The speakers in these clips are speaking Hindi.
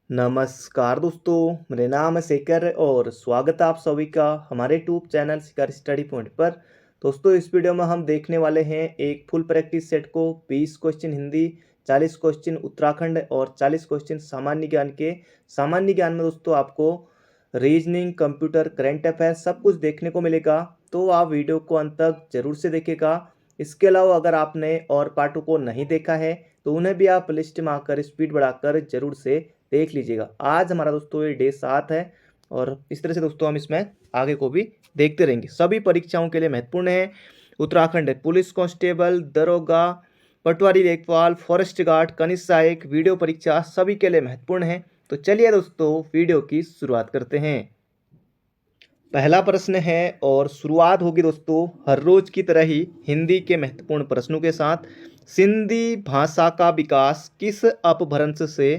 नमस्कार दोस्तों, मेरे नाम है शेखर और स्वागत है आप सभी का हमारे यूट्यूब चैनल शिखर स्टडी पॉइंट पर। दोस्तों, इस वीडियो में हम देखने वाले हैं एक फुल प्रैक्टिस सेट को 20 क्वेश्चन हिंदी, 40 क्वेश्चन उत्तराखंड और 40 क्वेश्चन सामान्य ज्ञान के। सामान्य ज्ञान में दोस्तों आपको रीजनिंग, कंप्यूटर, करंट अफेयर सब कुछ देखने को मिलेगा, तो आप वीडियो को अंत तक जरूर से देखेगा। इसके अलावा अगर आपने और पार्टों को नहीं देखा है तो उन्हें भी आप लिस्ट में आकर स्पीड बढ़ाकर जरूर से देख लीजिएगा। आज हमारा दोस्तों ये डे 7 है और इस तरह से दोस्तों हम इसमें आगे को भी देखते रहेंगे। सभी परीक्षाओं के लिए महत्वपूर्ण है। उत्तराखंड पुलिस कांस्टेबल, दरोगा, पटवारी लेखपाल, फॉरेस्ट गार्ड, कनिष्ठ सहायक, वीडियो परीक्षा सभी के लिए महत्वपूर्ण है। तो चलिए दोस्तों वीडियो की शुरुआत करते हैं। पहला प्रश्न है और शुरुआत होगी दोस्तों हर रोज की तरह ही हिंदी के महत्वपूर्ण प्रश्नों के साथ। सिंधी भाषा का विकास किस अपभ्रंश से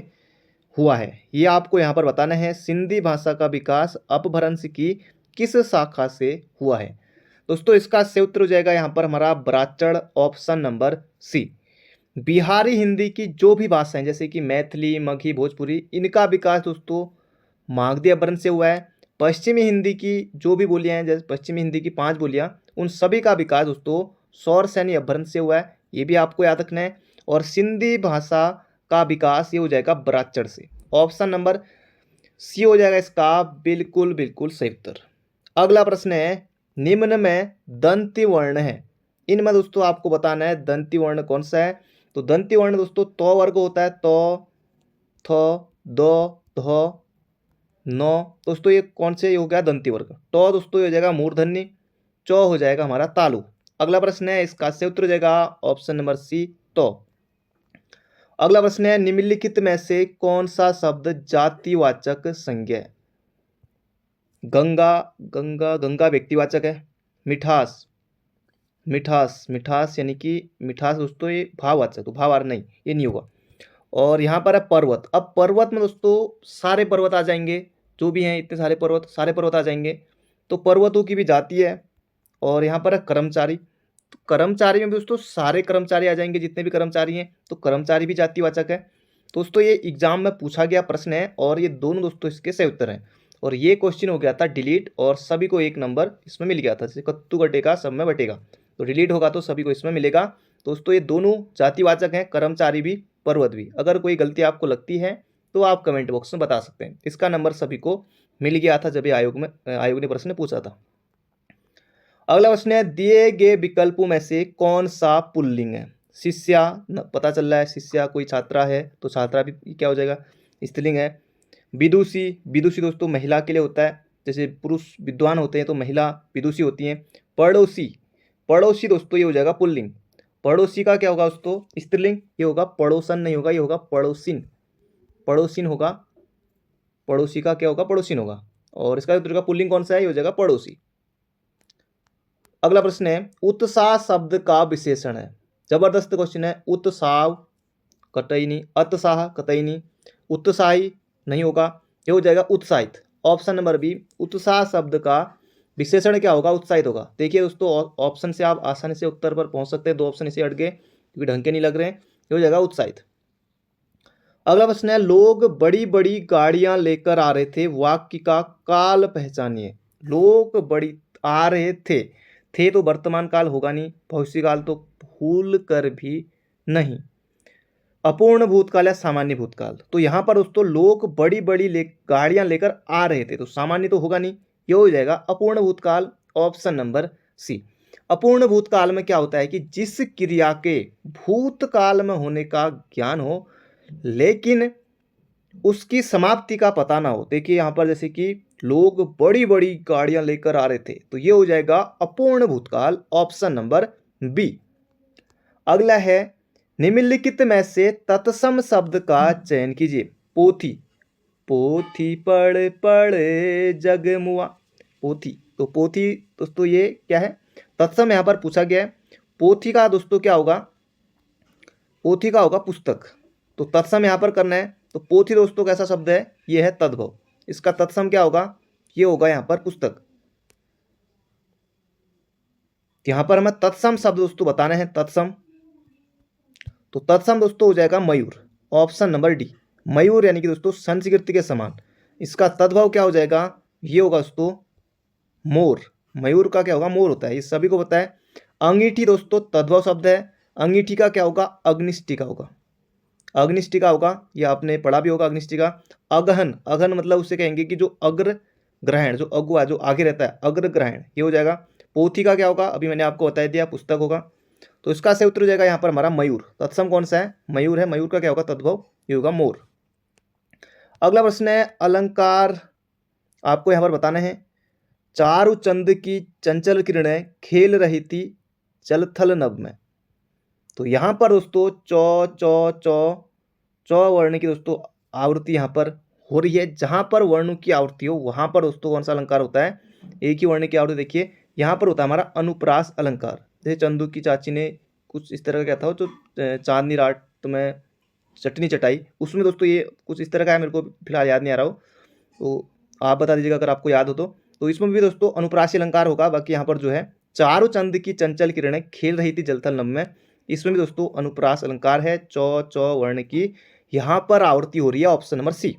हुआ है, ये आपको यहाँ पर बताना है। सिंधी भाषा का विकास अपभ्रंश की किस शाखा से हुआ है। दोस्तों इसका सही उत्तर हो जाएगा यहाँ पर हमारा ब्राह्मण, option number C. Bihari Hindi की जो भी भाषाएं जैसे कि मैथिली, मगही, भोजपुरी, इनका विकास दोस्तों मागधी अपभ्रंश से हुआ है। पश्चिमी हिंदी की जो भी बोलियां हैं, जैसे पश्चिमी हिंदी की 5 बोलियां, उन सभी का विकास दोस्तों सौरसैनी अपभ्रंश से हुआ है, ये भी आपको याद रखना है। और सिंधी भाषा का विकास ये हो जाएगा ब्राह्मण से। ऑप्शन नंबर सी हो जाएगा इसका बिल्कुल बिल्कुल सही उत्तर। अगला प्रश्न है, निम्न में दंती वर्ण है, इनमें दोस्तों आपको बताना है दंती वर्ण कौन सा है। तो दंती वर्ण दोस्तों तो वर्ग होता है, तो, थ, दो, ध, नौ। दोस्तों ये कौन से हो गया दंती वर्ग। तो दोस्तों ये हो जाएगा मूर्धन्य, चौ हो जाएगा हमारा तालु। अगला प्रश्न है, इसका से उत्तर हो जाएगा ऑप्शन नंबर सी, तो। अगला प्रश्न है, निम्नलिखित में से कौन सा शब्द जातिवाचक संज्ञा है। गंगा, गंगा, गंगा व्यक्तिवाचक है। मिठास, मिठास, मिठास यानी कि मिठास दोस्तों ये भाववाचक, तो भावार नहीं, ये नहीं होगा। और यहाँ पर है पर्वत। अब पर्वत में दोस्तों सारे पर्वत आ जाएंगे, जो भी हैं इतने सारे पर्वत, सारे पर्वत आ जाएंगे, तो पर्वतों की भी जाति है। और यहाँ पर है कर्मचारी, तो कर्मचारी में भी दोस्तों सारे कर्मचारी आ जाएंगे, जितने भी कर्मचारी हैं, तो कर्मचारी भी जातिवाचक है। दोस्तों ये एग्जाम में पूछा गया प्रश्न है और ये दोनों दोस्तों इसके सही उत्तर हैं। और ये क्वेश्चन हो गया था डिलीट और सभी को 1 नंबर इसमें मिल गया था, जैसे कत्तू कटेगा सब में बटेगा, तो डिलीट होगा तो सभी को इसमें मिलेगा। दोस्तों ये दोनों जातिवाचक हैं, कर्मचारी भी, पर्वत भी। अगर कोई गलती आपको लगती है तो आप कमेंट बॉक्स में बता सकते हैं। इसका नंबर सभी को मिल गया था जब ये आयोग ने प्रश्न पूछा था। अगला प्रश्न है, दिए गए विकल्पों में से कौन सा पुल्लिंग है। शिष्या पता चल रहा है, शिष्या कोई छात्रा है तो छात्रा भी क्या हो जाएगा, स्त्रीलिंग है। विदुषी, विदुषी दोस्तों महिला के लिए होता है, जैसे पुरुष विद्वान होते हैं तो महिला विदुषी होती हैं। पड़ोसी, पड़ोसी दोस्तों ये हो जाएगा पुल्लिंग। पड़ोसी का क्या होगा दोस्तों स्त्रीलिंग, ये होगा पड़ोसन नहीं होगा, ये होगा पड़ोसिन, पड़ोसिन होगा। पड़ोसी का क्या होगा, पड़ोसिन होगा। और इसका उत्तर का पुल्लिंग कौन सा है, ये हो जाएगा पड़ोसी। अगला प्रश्न है, उत्साह शब्द का विशेषण है। जबरदस्त क्वेश्चन है। उत्साह कतई नहीं, अतसाह कतई नहीं, उत्साही नहीं होगा, ये हो जाएगा उत्साहित। ऑप्शन नंबर बी, उत्साह शब्द का विशेषण क्या होगा, उत्साहित होगा। देखिए दोस्तों ऑप्शन से आप आसानी से उत्तर पर पहुंच सकते हैं, 2 ऑप्शन इसे हट गए क्योंकि ढंग के नहीं लग रहे हैं, ये हो जाएगा उत्साहित। अगला प्रश्न है, लोग बड़ी बड़ी गाड़ियां लेकर आ रहे थे, वाक्य का काल पहचानिए। लोग बड़ी आ रहे थे तो वर्तमान काल होगा नहीं, भविष्य काल तो भूल कर भी नहीं, अपूर्ण भूतकाल या सामान्य भूतकाल। तो यहाँ पर दोस्तों लोग बड़ी बड़ी गाड़ियां लेकर आ रहे थे, तो सामान्य तो होगा नहीं, ये हो जाएगा अपूर्ण भूतकाल। Option number C. अपूर्ण भूतकाल में क्या होता है कि जिस क्रिया के भूतकाल में होने का ज्ञान हो लेकिन उसकी समाप्ति का पता ना हो। देखिए यहाँ पर जैसे कि लोग बड़ी बड़ी गाड़ियां लेकर आ रहे थे, तो ये हो जाएगा अपूर्ण भूतकाल। Option number B. अगला है, निम्नलिखित में से तत्सम शब्द का चयन कीजिए। पोथी, पोथी पढ़ पढ़ जगमुआ, पोथी, तो पोथी दोस्तों ये क्या है, तत्सम यहाँ पर पूछा गया है। पोथी का दोस्तों क्या होगा, पोथी का होगा पुस्तक, तो तत्सम यहाँ पर करना है। तो पोथी दोस्तों कैसा शब्द है, ये है तद्भव, इसका तत्सम क्या होगा, ये होगा यहाँ पर पुस्तक। यहाँ पर हमें तत्सम शब्द दोस्तों बताने हैं, तत्सम, तो तत्सम दोस्तों हो जाएगा मयूर। ऑप्शन नंबर डी, मयूर यानी कि दोस्तों संस्कृति के समान, इसका तद्भव क्या हो जाएगा, ये होगा दोस्तों मोर। मयूर का क्या होगा, मोर होता है, ये सभी को पता है। अंगीठी दोस्तों तद्भव शब्द है, अंगीठी का क्या होगा, अग्निष्टिका होगा, अग्निष्टिका होगा, ये आपने पढ़ा भी होगा अग्निष्टिका। अगहन, अगहन मतलब उसे कहेंगे कि जो अग्र ग्रहण, जो अगुआ जो आगे रहता है, अग्र ग्रहण, ये हो जाएगा। पोथी का क्या होगा, अभी मैंने आपको बता दिया, पुस्तक होगा। तो इसका सही उत्तर हो जाएगा यहाँ पर हमारा मयूर। तत्सम कौन सा है, मयूर है। मयूर का क्या होगा तद्भव, ये होगा मोर। अगला प्रश्न है अलंकार, आपको यहाँ पर बताना है। चारु चंद की चंचल किरणें खेल रही थी जल थल नभ में। तो यहाँ पर दोस्तों चौ चौ चौ चौ वर्ण की दोस्तों आवृत्ति यहाँ पर हो रही है। जहाँ पर वर्णों की आवृत्ति हो वहाँ पर दोस्तों कौन सा अलंकार होता है, एक ही वर्ण की आवृत्ति। देखिए यहाँ पर होता है हमारा अनुप्रास अलंकार। जैसे चंदू की चाची ने कुछ इस तरह का क्या था, जो चांदनी रात में चटनी चटाई, उसमें दोस्तों ये कुछ इस तरह का है, मेरे को फिलहाल याद नहीं आ रहा हो, तो आप बता दीजिएगा अगर आपको याद हो तो इसमें भी दोस्तों अनुप्रासी अलंकार होगा। बाकी यहाँ पर जो है चारों चंद की चंचल किरणें खेल रही थी जलथल नभ में, इसमें भी दोस्तों अनुप्रास अलंकार है। चौ चौ वर्ण की यहाँ पर आवृत्ति हो रही है, ऑप्शन नंबर सी।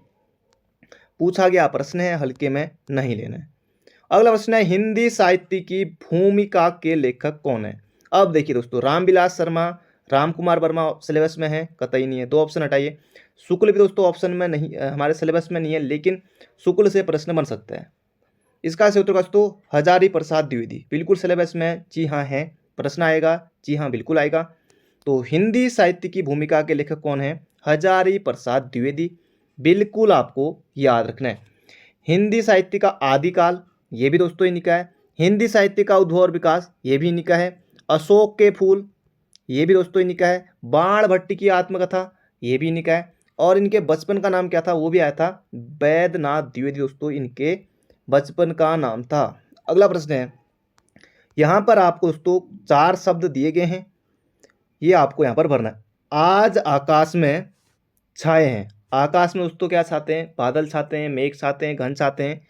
पूछा गया प्रश्न है, हल्के में नहीं लेना है। अगला प्रश्न है हिंदी साहित्य की भूमिका के लेखक कौन है। अब देखिए दोस्तों रामविलास शर्मा, राम कुमार वर्मा सिलेबस में है, कतई नहीं है, दो ऑप्शन हटाइए। शुक्ल भी दोस्तों ऑप्शन में नहीं, हमारे सिलेबस में नहीं है, लेकिन शुक्ल से प्रश्न बन सकता है। इसका सही उत्तर दोस्तों हजारी प्रसाद द्विवेदी, बिल्कुल सिलेबस में, जी हाँ है, प्रश्न आएगा, जी हाँ बिल्कुल आएगा। तो हिंदी साहित्य की भूमिका के लेखक कौन है, हजारी प्रसाद द्विवेदी, बिल्कुल आपको याद रखना है। हिंदी साहित्य का आदिकाल, ये भी दोस्तों इन्हीं का है। हिंदी साहित्य का उद्भव और विकास, ये भी इन्हीं का है। अशोक के फूल, ये भी दोस्तों इन्हीं का है। बाण भट्ट की आत्मकथा, ये भी इन्हीं का है। और इनके बचपन का नाम क्या था, वो भी आया था, वैद्यनाथ द्विवेदी दोस्तों इनके बचपन का नाम था। अगला प्रश्न है, यहाँ पर आपको दोस्तों 4 शब्द दिए गए हैं, ये आपको यहाँ पर भरना है। आज आकाश में छाए हैं, आकाश में दोस्तों क्या छाते हैं, बादल छाते हैं, मेघ छाते हैं, घन छाते हैं।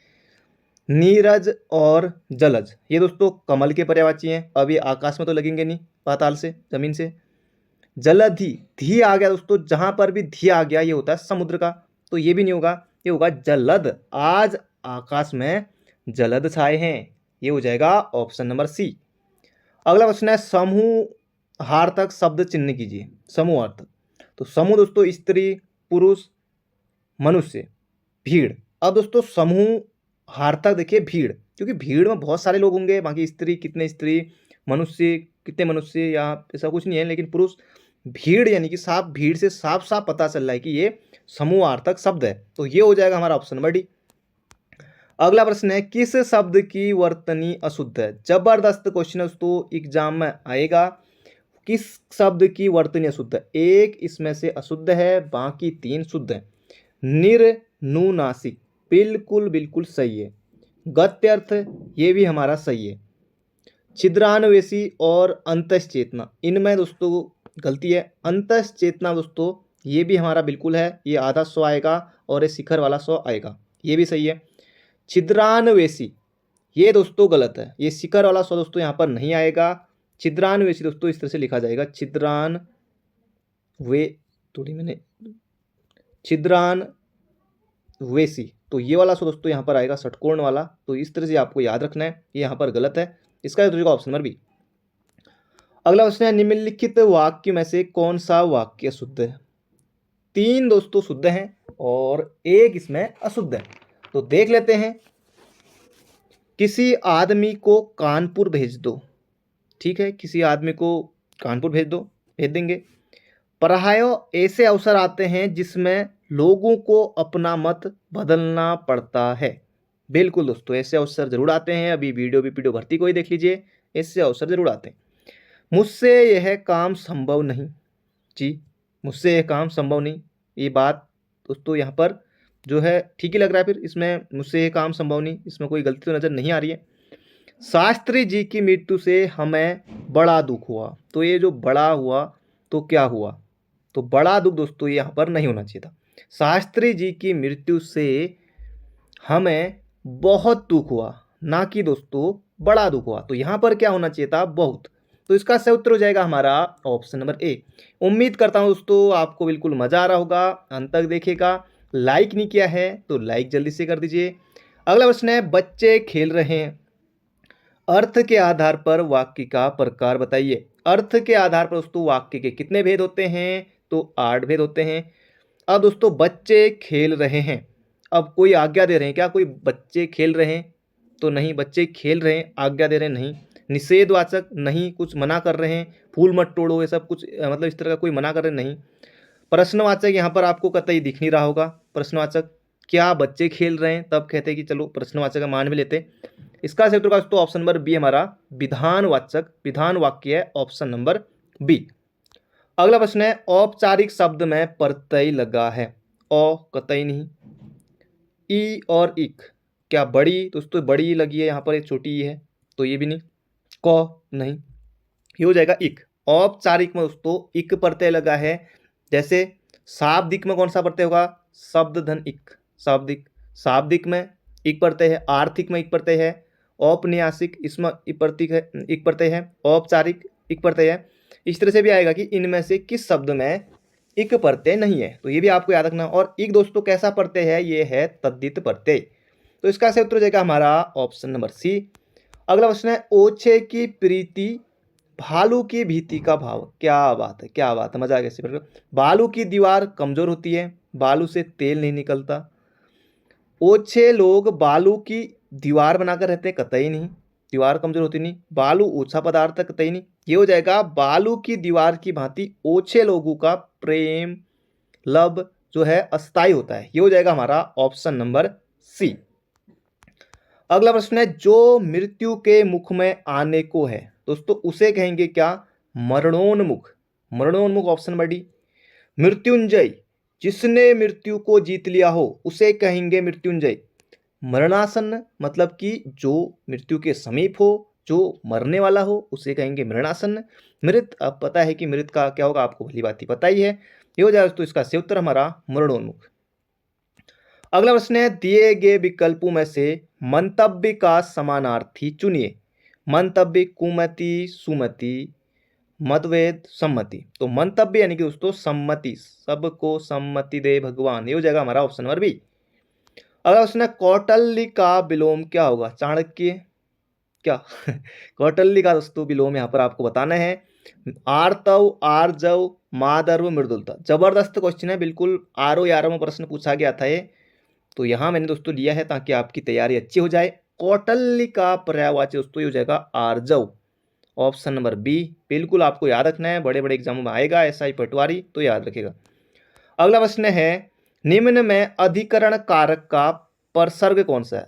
नीरज और जलज, ये दोस्तों कमल के पर्यायवाची हैं, अब ये आकाश में तो लगेंगे नहीं, पाताल से, जमीन से। जलधि, धी आ गया दोस्तों, जहां पर भी धी आ गया ये होता है समुद्र का, तो ये भी नहीं होगा, ये होगा जलद। आज आकाश में जलद छाए हैं, ये हो जाएगा ऑप्शन नंबर सी। अगला क्वेश्चन है समूहार्थक शब्द चिन्ह कीजिए। समूहार्थक, तो समूह दोस्तों स्त्री, पुरुष, मनुष्य, भीड़। अब दोस्तों समूहार्थक देखिए भीड़, क्योंकि भीड़ में बहुत सारे लोग होंगे, बाकी स्त्री कितने स्त्री, मनुष्य कितने मनुष्य, या ऐसा कुछ नहीं है, लेकिन पुरुष, भीड़ यानी कि साफ, भीड़ से साफ साफ पता चल रहा है कि ये समूहार्थक शब्द है, तो ये हो जाएगा हमारा ऑप्शन नंबर डी। अगला प्रश्न है किस शब्द की वर्तनी अशुद्ध है। जबरदस्त क्वेश्चन है दोस्तों, एग्जाम में आएगा। किस शब्द की वर्तनी अशुद्ध है, एक इसमें से अशुद्ध है, बाकी 3 शुद्ध है। निर्नुनासिक, बिल्कुल बिल्कुल सही है। गत्यर्थ, ये भी हमारा सही है। छिद्रान्वेषी और अंतश्चेतना, इनमें दोस्तों गलती है। अंतश्चेतना दोस्तों ये भी हमारा बिल्कुल है, ये आधा 100 आएगा और ये शिखर वाला 100 आएगा, ये भी सही है। छिद्रान्वेषी, ये दोस्तों गलत है, ये शिखर वाला 100 दोस्तों यहाँ पर नहीं आएगा। छिद्रान्वेषी दोस्तों इस तरह से लिखा जाएगा, छिद्रान्वेषी, तो ये वाला 100 दोस्तों यहाँ पर आएगा षटकोण वाला, तो इस तरह से आपको याद रखना है, ये यहाँ पर गलत है। इसका ऑप्शन नंबर बी। अगला प्रश्न है निम्नलिखित वाक्य में से कौन सा वाक्य शुद्ध है। 3 दोस्तों शुद्ध हैं और 1 इसमें अशुद्ध है, तो देख लेते हैं। किसी आदमी को कानपुर भेज दो, ठीक है, किसी आदमी को कानपुर भेज दो, भेज देंगे। पढ़ायो ऐसे अवसर आते हैं जिसमें लोगों को अपना मत बदलना पड़ता है। बिल्कुल दोस्तों ऐसे अवसर जरूर आते हैं, अभी वीडियो भर्ती को ही देख लीजिए, ऐसे अवसर जरूर आते हैं। मुझसे यह काम संभव नहीं, जी मुझसे यह काम संभव नहीं, ये बात दोस्तों यहाँ पर जो है ठीक ही लग रहा है। फिर इसमें मुझसे यह काम संभव नहीं, इसमें कोई गलती तो नज़र नहीं आ रही है। शास्त्री जी की मृत्यु से हमें बड़ा दुख हुआ, तो ये जो बड़ा हुआ तो क्या हुआ, तो बड़ा दुख दोस्तों यहाँ पर नहीं होना चाहिए था। शास्त्री जी की मृत्यु से हमें बहुत दुख हुआ, ना कि दोस्तों बड़ा दुख हुआ, तो यहाँ पर क्या होना चाहिए था, बहुत। तो इसका सही उत्तर हो जाएगा हमारा ऑप्शन नंबर ए। उम्मीद करता हूँ दोस्तों आपको बिल्कुल मजा आ रहा होगा, अंत तक देखेगा। लाइक नहीं किया है तो लाइक जल्दी से कर दीजिए। अगला प्रश्न है, बच्चे खेल रहे हैं, अर्थ के आधार पर वाक्य का प्रकार बताइए। अर्थ के आधार पर दोस्तों वाक्य के कितने भेद होते हैं, तो 8 भेद होते हैं। अब दोस्तों बच्चे खेल रहे हैं, अब कोई आज्ञा दे रहे हैं क्या, कोई बच्चे खेल रहे हैं तो नहीं, बच्चे खेल रहे हैं आज्ञा दे रहे हैं नहीं। निषेधवाचक नहीं, कुछ मना कर रहे हैं, फूल मत तोड़ो, ये सब कुछ मतलब इस तरह का कोई मना कर रहे हैं नहीं। प्रश्नवाचक यहाँ पर आपको कतई दिख नहीं रहा होगा, प्रश्नवाचक क्या बच्चे खेल रहे हैं, तब कहते हैं कि चलो प्रश्नवाचक का मान भी लेते। इसका सही उत्तर का दोस्तों ऑप्शन नंबर बी हमारा विधानवाचक, विधान वाक्य है, ऑप्शन नंबर बी। अगला प्रश्न है, औपचारिक शब्द में प्रत्यय लगा है, औ कतई नहीं। ई और इक, क्या बड़ी, दोस्तों बड़ी लगी है यहाँ पर, एक छोटी ई है तो ये भी नहीं। क नहीं, ये हो जाएगा इक। औपचारिक में दोस्तों इक प्रत्यय लगा है, जैसे शाब्दिक में कौन सा प्रत्यय होगा, शब्द धन इक, शाब्दिक। शाब्दिक में इक प्रत्यय है, आर्थिक में इक प्रत्यय है, औपन्यासिक इसमें इक प्रत्यय है, औपचारिक इक प्रत्यय है। इस तरह से भी आएगा कि इनमें से किस शब्द में इक प्रत्यय नहीं है, तो ये भी आपको याद रखना। और इक दोस्तों कैसा प्रत्यय है, ये है तद्धित प्रत्यय। तो इसका सही उत्तर हो जाएगा हमारा ऑप्शन नंबर सी। अगला प्रश्न है, ओछे की प्रीति भालू की भीति का भाव। क्या बात है, क्या बात है, मजा आ गया। भालू की दीवार कमजोर होती है, बालू से तेल नहीं निकलता। ओछे लोग बालू की दीवार बनाकर रहते हैं, कतई नहीं, दीवार कमजोर होती नहीं। बालू ऊंचा पदार्थ है, कतई नहीं। ये हो जाएगा बालू की दीवार की भांति ओछे लोगों का प्रेम लब जो है अस्थायी होता है, ये हो जाएगा हमारा ऑप्शन नंबर सी। अगला प्रश्न है, जो मृत्यु के मुख में आने को है दोस्तों उसे कहेंगे क्या, मरणोन्मुख। मरणोन्मुख ऑप्शन नंबर डी। मृत्युंजय, जिसने मृत्यु को जीत लिया हो उसे कहेंगे मृत्युंजय। मरणासन्न मतलब कि जो मृत्यु के समीप हो, जो मरने वाला हो उसे कहेंगे मरणासन्न। मृत, अब पता है कि मृत का क्या होगा, आपको भली बात ही पता ही है, ये हो जाएगा तो इसका सही उत्तर हमारा मरणोन्मुख। अगला प्रश्न है, दिए गए विकल्पों में से मंतव्य का समानार्थी चुनिए। मंतव्य कुमति सुमति मतभेद सम्मति, तो मंतव्य यानी कि दोस्तों सम्मति, सबको सम्मति दे भगवान, ये हो जाएगा हमारा ऑप्शन नंबर बी। अगला प्रश्न है, कौटल्य का विलोम क्या होगा, चाणक्य क्या कौटल्य का दोस्तों विलोम यहाँ पर आपको बताना है। आर्तव आर्जव मादर्व मृदुलता, जबरदस्त क्वेश्चन है, बिल्कुल आरओ 11वां प्रश्न पूछा गया था ये, तो यहाँ मैंने दोस्तों लिया है ताकि आपकी तैयारी अच्छी हो जाए। कौटल्य का पर्यायवाची दोस्तों ये हो जाएगा आर्जव, ऑप्शन नंबर बी। बिल्कुल आपको याद रखना है, बड़े बड़े एग्जामों में आएगा ऐसा ही पटवारी, तो याद रखेगा। अगला प्रश्न है, निम्न में अधिकरण कारक का परसर्ग कौन सा है।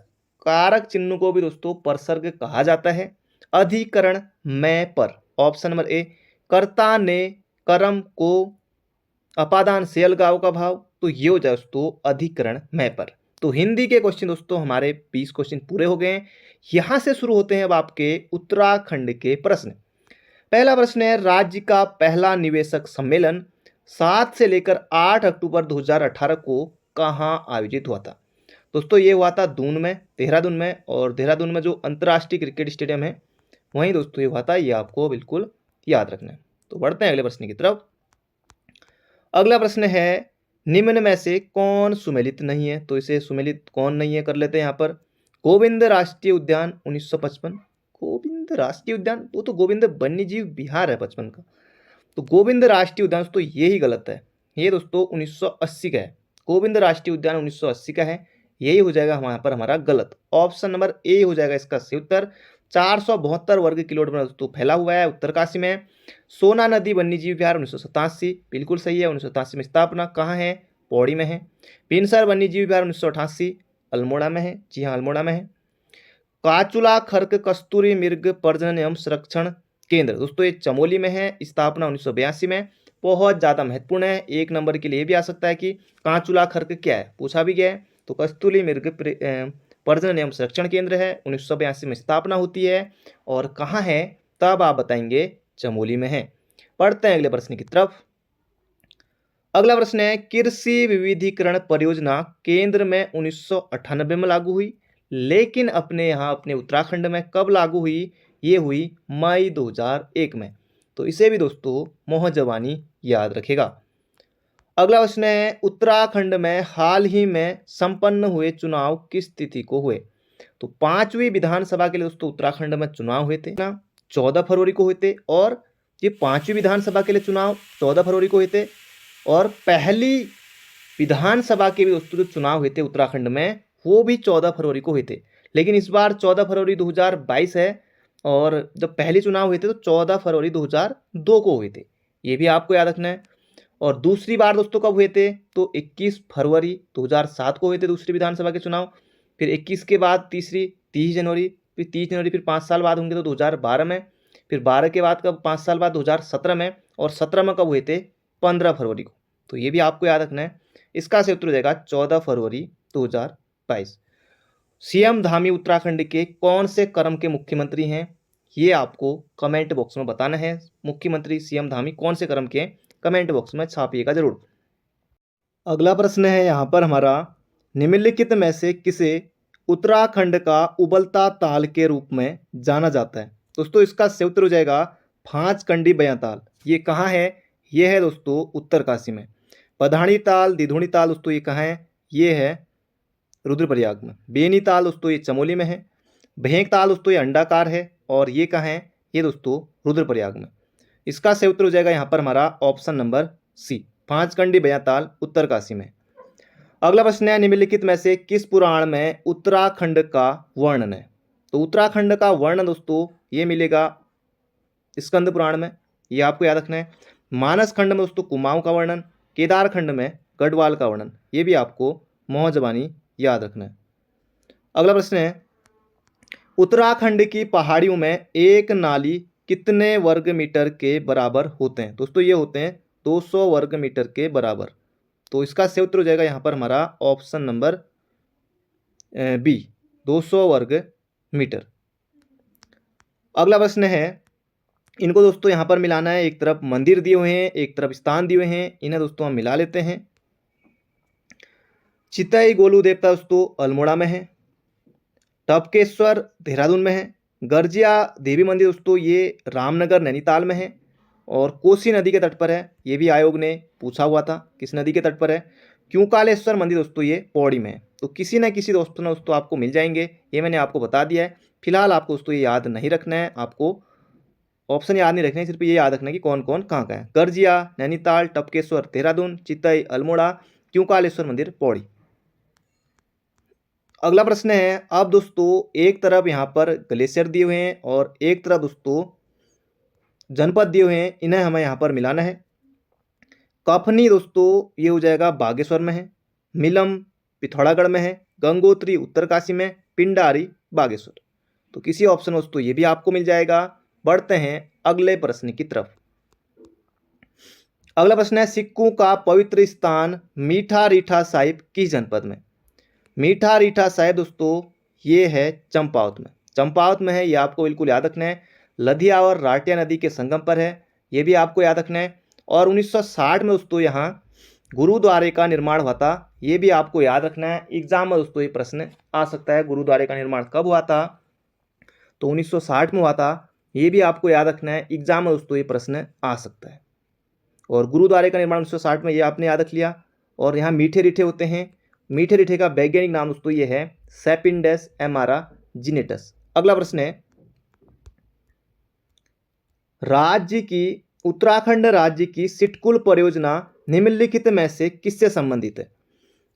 कारक चिन्ह को भी दोस्तों परसर्ग कहा जाता है। अधिकरण में पर, ऑप्शन नंबर ए। कर्ता ने कर्म को अपादान से अलगाव का भाव, तो ये हो जाए दोस्तों अधिकरण में पर। तो हिंदी के क्वेश्चन दोस्तों हमारे 20 क्वेश्चन पूरे हो गए हैं। यहां से शुरू होते हैं अब आपके उत्तराखंड के प्रश्न। पहला प्रश्न है, राज्य का पहला निवेशक सम्मेलन 7 से लेकर 8 अक्टूबर 2018 को कहां आयोजित हुआ था। दोस्तों ये हुआ था दून में, देहरादून में, और देहरादून में जो अंतर्राष्ट्रीय क्रिकेट स्टेडियम है वहीं दोस्तों ये हुआ था, ये आपको बिल्कुल याद रखना है। तो बढ़ते हैं अगले प्रश्न की तरफ। अगला प्रश्न है, निम्न में से कौन सुमेलित नहीं है, तो इसे सुमेलित कौन नहीं है कर लेते हैं यहाँ पर। गोविंद राष्ट्रीय उद्यान 1955, गोविंद राष्ट्रीय उद्यान, वो तो गोविंद वन्यजीव विहार है 55 का, तो गोविंद राष्ट्रीय उद्यान दोस्तों ये ही गलत है, ये दोस्तों 1980 का है। गोविंद राष्ट्रीय उद्यान 1980 का है, यही हो जाएगा हमारे पर हमारा गलत, ऑप्शन नंबर ए हो जाएगा इसका सही उत्तर। 472 वर्ग किलोमीटर दोस्तों फैला हुआ है उत्तरकाशी में। सोना नदी वन्यजीव विहार 1987 बिल्कुल सही है, 1987 में स्थापना कहाँ है, पौड़ी में है। पिनसर वन्यजीव विहार 1988 अल्मोड़ा में है, जी हाँ अल्मोड़ा में है। काचुला खर्क कस्तूरी मृग प्रजनन एवं संरक्षण केंद्र दोस्तों ये चमोली में है, स्थापना 1982 में। बहुत ज़्यादा महत्वपूर्ण है, 1 नंबर के लिए भी आ सकता है कि काचुला खर्क क्या है, पूछा भी गया है। तो कस्तूरी मृग प्रजनन एवं संरक्षण केंद्र है, 1982 में स्थापना होती है, और कहाँ है तब आप बताएंगे चमोली में है। पढ़ते हैं अगले प्रश्न की तरफ। अगला प्रश्न है, कृषि विविधीकरण परियोजना केंद्र में 1998 में लागू हुई, लेकिन अपने यहाँ अपने उत्तराखंड में कब लागू हुई, ये हुई मई 2001 में। तो इसे भी दोस्तों मोहजबानी याद रखेगा। अगला प्रश्न है, उत्तराखंड में हाल ही में संपन्न हुए चुनाव किस तिथि को हुए? तो 5वीं विधानसभा के लिए दोस्तों उत्तराखंड में चुनाव हुए थे ना, 14 फरवरी को हुए थे। और ये 5वीं विधानसभा के लिए चुनाव 14 फरवरी को हुए थे। और पहली विधानसभा के भी दोस्तों जो चुनाव हुए थे उत्तराखंड में, वो भी 14 फरवरी को हुए थे। लेकिन इस बार 14 फरवरी 2022 है, और जब पहले चुनाव हुए थे तो 14 फरवरी 2002 को हुए थे। ये भी आपको याद रखना है। और दूसरी बार दोस्तों कब हुए थे? तो 21 फरवरी 2007 को हुए थे दूसरी विधानसभा के चुनाव। फिर 21 के बाद तीसरी 30 जनवरी, फिर 30 जनवरी फिर 5 साल बाद होंगे तो 2012 में। फिर 12 के बाद कब? 5 साल बाद 2017 में। और 17 में कब हुए थे? 15 फरवरी को। तो ये भी आपको याद रखना है। इसका सही उत्तर हो जाएगा 14 फरवरी 2022। सीएम धामी उत्तराखंड के कौन से क्रम के मुख्यमंत्री हैं? ये आपको कमेंट बॉक्स में बताना है। मुख्यमंत्री सीएम धामी कौन से क्रम के? कमेंट बॉक्स में छापिएगा जरूर। अगला प्रश्न है यहाँ पर हमारा, निम्नलिखित में से किसे उत्तराखंड का उबलता ताल के रूप में जाना जाता है? दोस्तों इसका सही उत्तर हो जाएगा पांचकंडी बयां ताल। ये कहाँ है? ये है दोस्तों उत्तरकाशी में। पधानी ताल, दिधुनी ताल दोस्तों ये कहाँ है? ये है रुद्रप्रयाग में। बेनी ताल दोस्तों ये चमोली में है। भेंक ताल दोस्तों ये अंडाकार है, और ये कहाँ है? ये दोस्तों रुद्रप्रयाग में। इसका सही उत्तर हो जाएगा यहाँ पर हमारा ऑप्शन नंबर सी, पांचकंडी बयां ताल उत्तरकाशी में। अगला प्रश्न है, निम्नलिखित में से किस पुराण में उत्तराखंड का वर्णन है? तो उत्तराखंड का वर्णन दोस्तों ये मिलेगा स्कंद पुराण में। ये आपको याद रखना है। मानस खंड में दोस्तों कुमाऊं का वर्णन, केदार खंड में गढ़वाल का वर्णन। ये भी आपको मोहजबानी याद रखना है। अगला प्रश्न है, उत्तराखंड की पहाड़ियों में एक नाली कितने वर्ग मीटर के बराबर होते हैं? दोस्तों ये होते हैं 200 वर्ग मीटर के बराबर। तो इसका सही उत्तर हो जाएगा यहाँ पर हमारा ऑप्शन नंबर बी, 200 वर्ग मीटर। अगला प्रश्न है, इनको दोस्तों यहाँ पर मिलाना है। एक तरफ मंदिर दिए हुए हैं, एक तरफ स्थान दिए हुए हैं, इन्हें दोस्तों हम मिला लेते हैं। चितई गोलू देवता दोस्तों अल्मोड़ा में है। टपकेश्वर देहरादून में है। गर्जिया देवी मंदिर दोस्तों ये रामनगर नैनीताल में है। और कोसी नदी के तट पर है। ये भी आयोग ने पूछा हुआ था किस नदी के तट पर है। क्यूकालेश्वर मंदिर दोस्तों ये पौड़ी में है। तो किसी न किसी दोस्तों आपको मिल जाएंगे, ये मैंने आपको बता दिया है। फिलहाल आपको दोस्तों ये याद नहीं रखना है, आपको ऑप्शन याद नहीं रखना है, सिर्फ ये याद रखना है कि कौन कौन कहाँ का है। गर्जिया नैनीताल, टपकेश्वर देहरादून, चितई अल्मोड़ा, क्यूकालेश्वर मंदिर पौड़ी। अगला प्रश्न है, अब दोस्तों एक तरफ यहाँ पर ग्लेशियर दिए हुए हैं और एक तरफ दोस्तों जनपद दिए हुए हैं, इन्हें हमें यहाँ पर मिलाना है। कफनी दोस्तों ये हो जाएगा बागेश्वर में है। मिलम पिथौरागढ़ में है। गंगोत्री उत्तरकाशी में। पिंडारी बागेश्वर। तो किसी ऑप्शन दोस्तों ये भी आपको मिल जाएगा। बढ़ते हैं अगले प्रश्न की तरफ। अगला प्रश्न है, सिक्खों का पवित्र स्थान मीठा रीठा साहिब किस जनपद में? मीठा रीठा साहिब दोस्तों ये है चंपावत में। चंपावत में है, ये आपको बिल्कुल याद रखना है। लधिया और राटिया नदी के संगम पर है, ये भी आपको याद रखना है। और 1960 में दोस्तों यहाँ गुरुद्वारे का निर्माण हुआ था, ये भी आपको याद रखना है। एग्जाम में दोस्तों ये प्रश्न आ सकता है, गुरुद्वारे का निर्माण कब हुआ था? तो 1960 में हुआ था, ये भी आपको याद रखना है। एग्जाम में दोस्तों ये प्रश्न आ सकता है। और गुरुद्वारे का निर्माण 1960 में, ये आपने याद रख लिया। और यहाँ मीठे रीठे होते हैं। मीठे रीठे का वैज्ञानिक नाम दोस्तों ये है सेपिंडस एमाराजिनेटस। अगला प्रश्न है, उत्तराखंड राज्य की सिटकुल परियोजना निम्नलिखित में से किससे संबंधित है?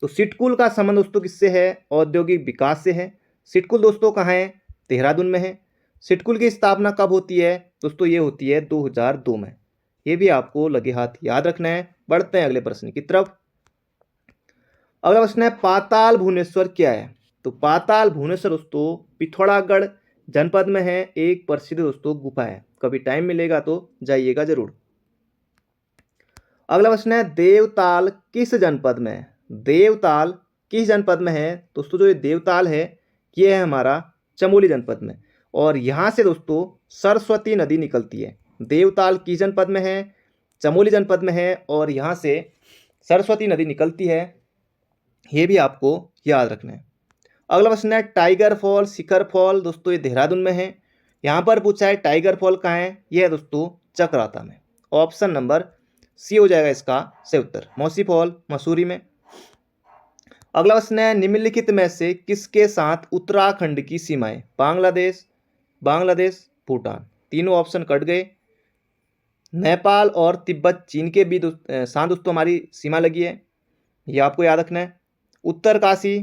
तो सिटकुल का संबंध दोस्तों किससे है? औद्योगिक विकास से है। सिटकुल दोस्तों कहाँ है? देहरादून में है। सिटकुल की स्थापना कब होती है? दोस्तों ये होती है 2002 में। ये भी आपको लगे हाथ याद रखना है। बढ़ते हैं अगले प्रश्न की तरफ। अगला प्रश्न है, पाताल भुवनेश्वर क्या है? तो पाताल भुवनेश्वर दोस्तों पिथौरागढ़ जनपद में है। एक प्रसिद्ध दोस्तों गुफा है, कभी टाइम मिलेगा तो जाइएगा जरूर। अगला प्रश्न है, देवताल किस जनपद में है? देवताल किस जनपद में है? दोस्तों जो ये देवताल है ये है हमारा चमोली जनपद में। और यहाँ से दोस्तों सरस्वती नदी निकलती है। देवताल किस जनपद में है? चमोली जनपद में है। और यहाँ से सरस्वती नदी निकलती है, ये भी आपको याद रखना है। अगला प्रश्न है, टाइगर फॉल शिखर फॉल दोस्तों ये देहरादून में है। यहाँ पर पूछा है टाइगर फॉल कहाँ है, यह है दोस्तों चक्राता में। ऑप्शन नंबर सी हो जाएगा इसका सही उत्तर। मौसी फॉल मसूरी में। अगला प्रश्न है निम्नलिखित में से किसके साथ उत्तराखंड की सीमाएं? बांग्लादेश, बांग्लादेश, भूटान। तीनों ऑप्शन कट गए। नेपाल और तिब्बत चीन के भी साथ दोस्तों हमारी सीमा लगी है, ये आपको याद रखना है। उत्तरकाशी,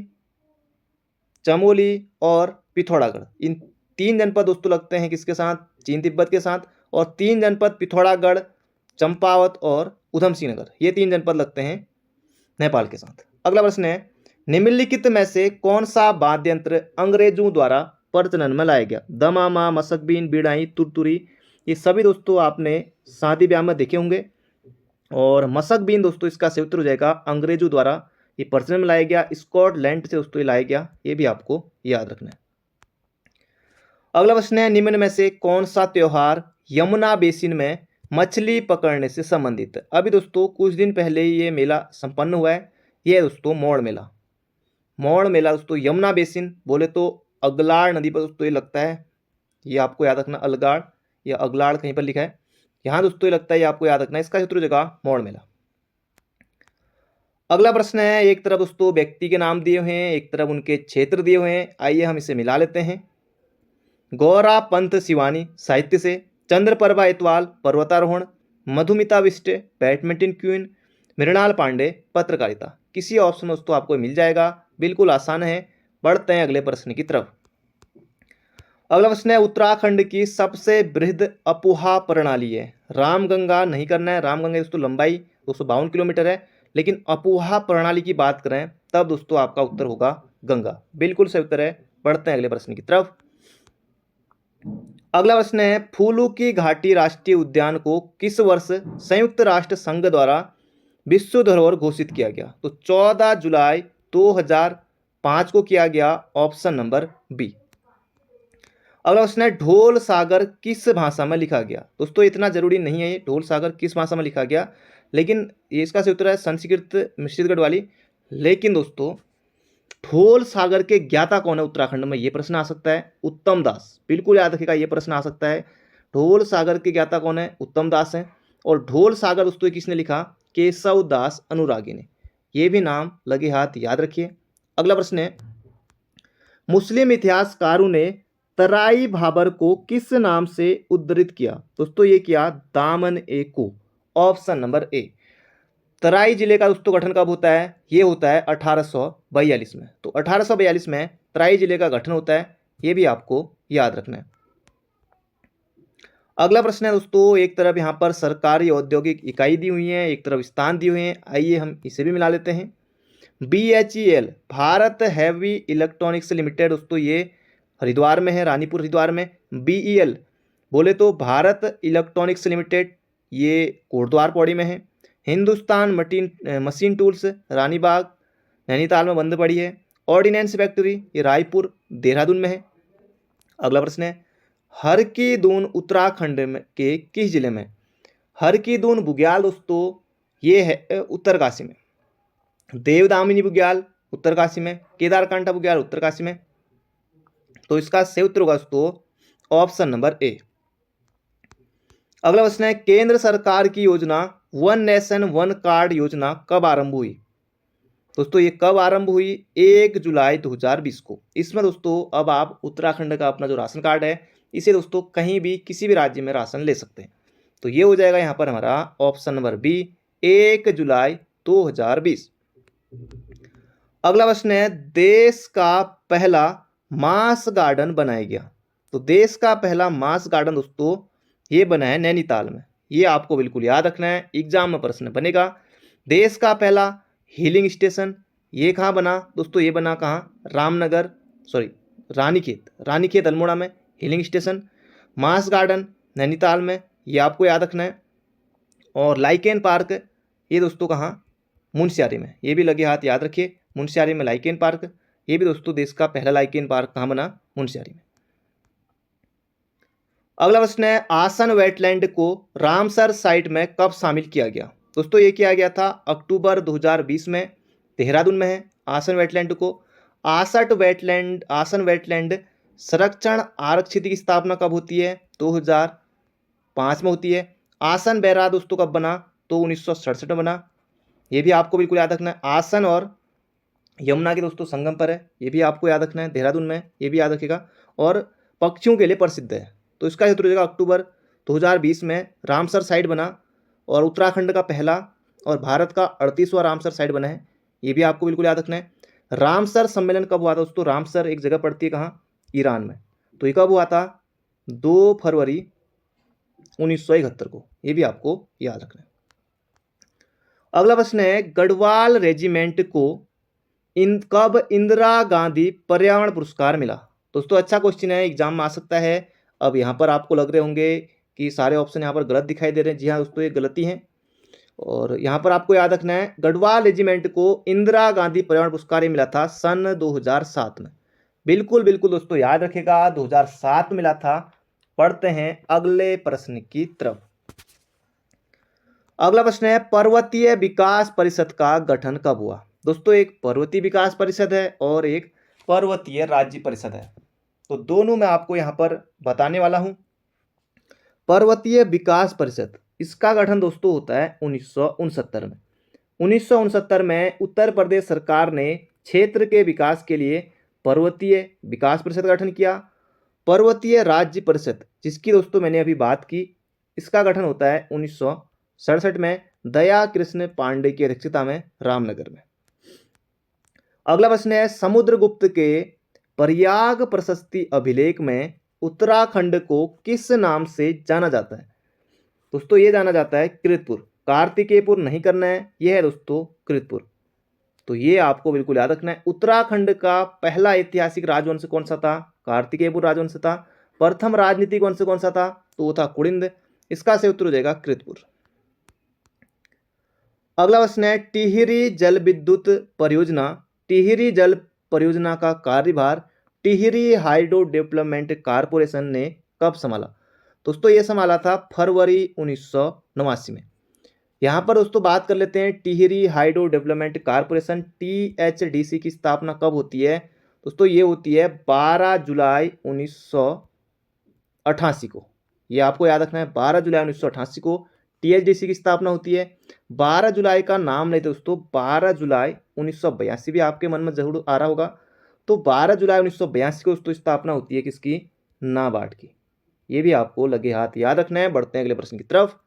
चमोली और पिथौरागढ़, इन 3 जनपद दोस्तों लगते हैं किसके साथ? चीन तिब्बत के साथ। और 3 जनपद पिथौरागढ़, चंपावत और उधम सिंह नगर, ये 3 जनपद लगते हैं नेपाल के साथ। अगला प्रश्न है निम्नलिखित में से कौन सा वाद्य यंत्र अंग्रेजों द्वारा प्रचलन में लाया गया? दमामा, मसकबीन, बीड़ाई, तुरतुरी, ये सभी दोस्तों आपने शादी ब्याह में देखे होंगे। और मसकबीन दोस्तों इसका सही उत्तर हो जाएगा, अंग्रेजों द्वारा ये प्रचलन में लाया गया, स्कॉटलैंड से दोस्तों ये लाया गया, ये भी आपको याद रखना है। अगला प्रश्न है निम्न में से कौन सा त्योहार यमुना बेसिन में मछली पकड़ने से संबंधित है? अभी दोस्तों कुछ दिन पहले ही ये मेला संपन्न हुआ है, ये दोस्तों मोड़ मेला। मोड़ मेला दोस्तों यमुना बेसिन बोले तो अगलाड़ नदी पर दोस्तों ये लगता है, ये आपको याद रखना, अलगाड़ या अगलाड़ कहीं पर लिखा है, यहाँ दोस्तों ये लगता है, ये आपको याद रखना है, इसका सूत्र जगह मोड़ मेला। अगला प्रश्न है एक तरफ दोस्तों व्यक्ति के नाम दिए हुए हैं, एक तरफ उनके क्षेत्र दिए हुए हैं, आइए हम इसे मिला लेते हैं। गौरा पंत शिवानी साहित्य से, चंद्रप्रभा इतवाल पर्वतारोहण, मधुमिता बिष्ट बैडमिंटन क्वीन, मृणाल पांडे पत्रकारिता। किसी ऑप्शन दोस्तों आपको मिल जाएगा, बिल्कुल आसान है। बढ़ते हैं अगले प्रश्न की तरफ। अगला प्रश्न है उत्तराखंड की सबसे बृहद अपुहा प्रणाली है? रामगंगा नहीं करना है, रामगंगा दोस्तों लंबाई 252 किलोमीटर है, लेकिन अपुहा प्रणाली की बात करें तब दोस्तों आपका उत्तर होगा गंगा, बिल्कुल सही उत्तर है। बढ़ते हैं अगले प्रश्न की तरफ। अगला प्रश्न है फूलों की घाटी राष्ट्रीय उद्यान को किस वर्ष संयुक्त राष्ट्र संघ द्वारा विश्व धरोहर घोषित किया गया? तो 14 जुलाई 2005 को किया गया, ऑप्शन नंबर बी। अगला प्रश्न है ढोल सागर किस भाषा में लिखा गया? दोस्तों इतना जरूरी नहीं है ये ढोल सागर किस भाषा में लिखा गया, लेकिन ये इसका सही उत्तर है संस्कृत मिश्रित गढ़वाली। लेकिन दोस्तों ढोल सागर के ज्ञाता कौन है उत्तराखंड में, ये प्रश्न आ सकता है। उत्तम दास, बिल्कुल याद रखिएगा, ये प्रश्न आ सकता है। ढोल सागर के ज्ञाता कौन है? उत्तम दास है। और ढोल सागर दोस्तों किसने लिखा? केशव दास अनुरागी ने। ये भी नाम लगे हाथ याद रखिए। अगला प्रश्न है मुस्लिम इतिहासकारों ने तराई भाबर को किस नाम से उद्धृत किया? दोस्तों ये किया दामन ए को, ऑप्शन नंबर ए। तराई जिले का दोस्तों गठन कब होता है? ये होता है 1842 में। तो 1842 में तराई जिले का गठन होता है, ये भी आपको याद रखना है। अगला प्रश्न है दोस्तों एक तरफ यहाँ पर सरकारी औद्योगिक इकाई दी हुई है, एक तरफ स्थान दिए हुए हैं, आइए हम इसे भी मिला लेते हैं। BHEL Bharat heavy electronics limited दोस्तों ये हरिद्वार में है, रानीपुर हरिद्वार में। BEL बोले तो भारत इलेक्ट्रॉनिक्स लिमिटेड, ये कोटद्वार पौड़ी में है। हिंदुस्तान मशीन टूल्स रानीबाग नैनीताल में बंद पड़ी है। ऑर्डिनेंस फैक्ट्री ये रायपुर देहरादून में है। अगला प्रश्न है हर की दून उत्तराखंड में के किस जिले में? हर की दून बुग्याल दोस्तों ये है उत्तरकाशी में। देवदामिनी बुग्याल उत्तरकाशी में। केदारकांठा बुग्याल उत्तरकाशी में। तो इसका सही उत्तर होगा दोस्तों ऑप्शन नंबर ए। अगला प्रश्न है केंद्र सरकार की योजना वन नेशन वन कार्ड योजना कब आरंभ हुई? दोस्तों ये कब आरंभ हुई? 1 जुलाई 2020 को। इसमें दोस्तों अब आप उत्तराखंड का अपना जो राशन कार्ड है इसे दोस्तों कहीं भी किसी भी राज्य में राशन ले सकते हैं। तो ये हो जाएगा यहाँ पर हमारा ऑप्शन नंबर बी 1 जुलाई 2020। अगला प्रश्न है देश का पहला मास गार्डन बनाया गया। तो देश का पहला मास गार्डन दोस्तों ये बना है नैनीताल में, ये आपको बिल्कुल याद रखना है, एग्जाम में प्रश्न बनेगा। देश का पहला हीलिंग स्टेशन ये कहाँ बना? दोस्तों ये बना कहाँ? रानीखेत अल्मोड़ा में हीलिंग स्टेशन। मास गार्डन नैनीताल में, ये आपको याद रखना है। और लाइकेन पार्क ये दोस्तों कहाँ? मुंशियारी में, ये भी लगे हाथ याद रखिए, मुंशियारी में लाइकेन पार्क, ये भी दोस्तों देश का पहला लाइकेन पार्क कहाँ बना? मुंशियारी में। अगला प्रश्न है आसन वेटलैंड को रामसर साइट में कब शामिल किया गया? दोस्तों ये किया गया था अक्टूबर 2020 में, देहरादून में है आसन वेटलैंड को। आसन वेटलैंड संरक्षण आरक्षित की स्थापना कब होती है? 2005 में होती है। आसन बैराज दोस्तों कब बना? तो 1967 में बना। ये भी आपको बिल्कुल याद रखना है। आसन और यमुना के दोस्तों संगम पर है, ये भी आपको याद रखना है, देहरादून में, ये भी याद रखेगा। और पक्षियों के लिए प्रसिद्ध है, तो इसका उत्तर हो जाएगा अक्टूबर 2020 में रामसर साइट बना और उत्तराखंड का पहला और भारत का 38वां रामसर साइट बना है, ये भी आपको बिल्कुल याद रखना है। रामसर सम्मेलन कब हुआ था दोस्तों? रामसर एक जगह पड़ती है कहाँ? ईरान में। तो ये कब हुआ था? 2 फरवरी 1971 को, ये भी आपको याद रखना है। अगला प्रश्न है, गढ़वाल रेजिमेंट को कब इंदिरा गांधी पर्यावरण पुरस्कार मिला? दोस्तों अच्छा क्वेश्चन है, एग्जाम में आ सकता है। अब यहाँ पर आपको लग रहे होंगे कि सारे ऑप्शन यहाँ पर गलत दिखाई दे रहे हैं। जी हाँ दोस्तों, ये गलती है। और यहाँ पर आपको याद रखना है, गढ़वाल रेजिमेंट को इंदिरा गांधी पर्यावरण पुरस्कार मिला था सन 2007 में। बिल्कुल बिल्कुल दोस्तों याद रखेगा, 2007 में मिला था। पढ़ते हैं अगले प्रश्न की तरफ। अगला प्रश्न है, पर्वतीय विकास परिषद का गठन कब हुआ? दोस्तों एक पर्वतीय विकास परिषद है और एक पर्वतीय राज्य परिषद है, तो दोनों मैं आपको यहाँ पर बताने वाला हूँ। पर्वतीय विकास परिषद, इसका गठन दोस्तों होता है 1969 में। 1969 में उत्तर प्रदेश सरकार ने क्षेत्र के विकास के लिए पर्वतीय विकास परिषद का गठन किया। पर्वतीय राज्य परिषद, जिसकी दोस्तों मैंने अभी बात की, इसका गठन होता है 1967 में दया कृष्ण पांडे की अध्यक्षता में रामनगर में। अगला प्रश्न है, समुद्रगुप्त के प्रयाग प्रशस्ति अभिलेख में उत्तराखंड को किस नाम से जाना जाता है? दोस्तों ये जाना जाता है कृतपुर। कार्तिकेयपुर नहीं करना है, यह है दोस्तों कृतपुर। तो ये आपको बिल्कुल याद रखना है। उत्तराखंड का पहला ऐतिहासिक राजवंश कौन सा था? कार्तिकेयपुर राजवंश था। प्रथम राजनीतिक वंश कौन सा था? तो वो था कुड़िंद। इसका सही उत्तर हो जाएगा कृतपुर। अगला प्रश्न है, टिहरी जल विद्युत परियोजना, टिहरी जल परियोजना का कार्यभार टिहरी हाइड्रो डेवलपमेंट कारपोरेशन ने कब संभाला? दोस्तों ये संभाला था फरवरी 1989 में। यहाँ पर दोस्तों बात कर लेते हैं, Tehri hydro development corporation THDC की स्थापना कब होती है? दोस्तों ये होती है 12 जुलाई 1988 को। ये आपको याद रखना है, 12 जुलाई 1988 को THDC की स्थापना होती है। 12 जुलाई का नाम लेते दोस्तों, 12 जुलाई 1982 भी आपके मन में जरूर आ रहा होगा। तो 12 जुलाई 1982 को दोस्तों स्थापना होती है किसकी? नाबार्ड की। ये भी आपको लगे हाथ याद रखना है। बढ़ते हैं अगले प्रश्न की तरफ।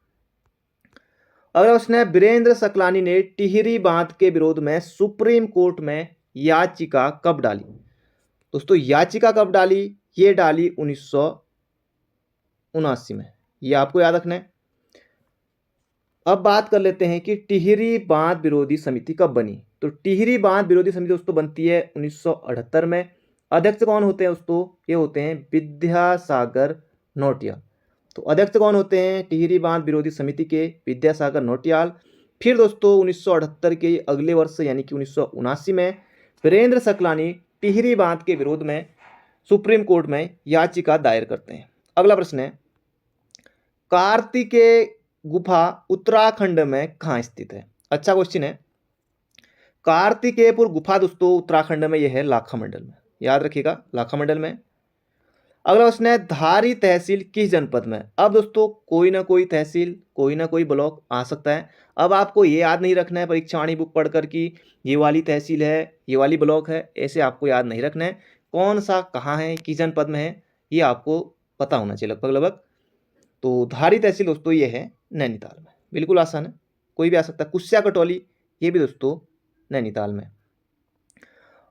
अगला प्रश्न है, वीरेंद्र सकलानी ने टिहरी बांध के विरोध में सुप्रीम कोर्ट में याचिका कब डाली? दोस्तों याचिका कब डाली? ये डाली 1979 में। ये आपको याद रखना है। अब बात कर लेते हैं कि टिहरी बांध विरोधी समिति कब बनी? तो टिहरी बांध विरोधी समिति दोस्तों बनती है 1978 में। अध्यक्ष कौन होते हैं दोस्तों? ये होते हैं विद्यासागर नौटियाल। तो अध्यक्ष कौन होते हैं टिहरी बांध विरोधी समिति के? विद्यासागर नौटियाल। फिर दोस्तों 1978 के अगले वर्ष यानी कि 1979 में वीरेंद्र सकलानी टिहरी बांध के विरोध में सुप्रीम कोर्ट में याचिका दायर करते हैं। अगला प्रश्न है, कार्तिकेय गुफा उत्तराखंड में कहाँ स्थित है? अच्छा क्वेश्चन है। कार्तिकेयपुर गुफा दोस्तों उत्तराखंड में यह है लाखा मंडल में, याद रखिएगा लाखा मंडल में। अगला प्रश्न है, धारी तहसील किस जनपद में? अब दोस्तों कोई ना कोई तहसील, कोई ना कोई ब्लॉक आ सकता है। अब आपको ये याद नहीं रखना है परीक्षावाणी बुक पढ़कर कि ये वाली तहसील है, ये वाली ब्लॉक है, ऐसे आपको याद नहीं रखना है। कौन सा कहाँ है, किस जनपद में है, ये आपको पता होना चाहिए लगभग लगभग। तो धारी तहसील दोस्तों ये है नैनीताल में। बिल्कुल आसान है, कोई भी आ सकता है। कुस्या कटौली ये भी दोस्तों नैनीताल में।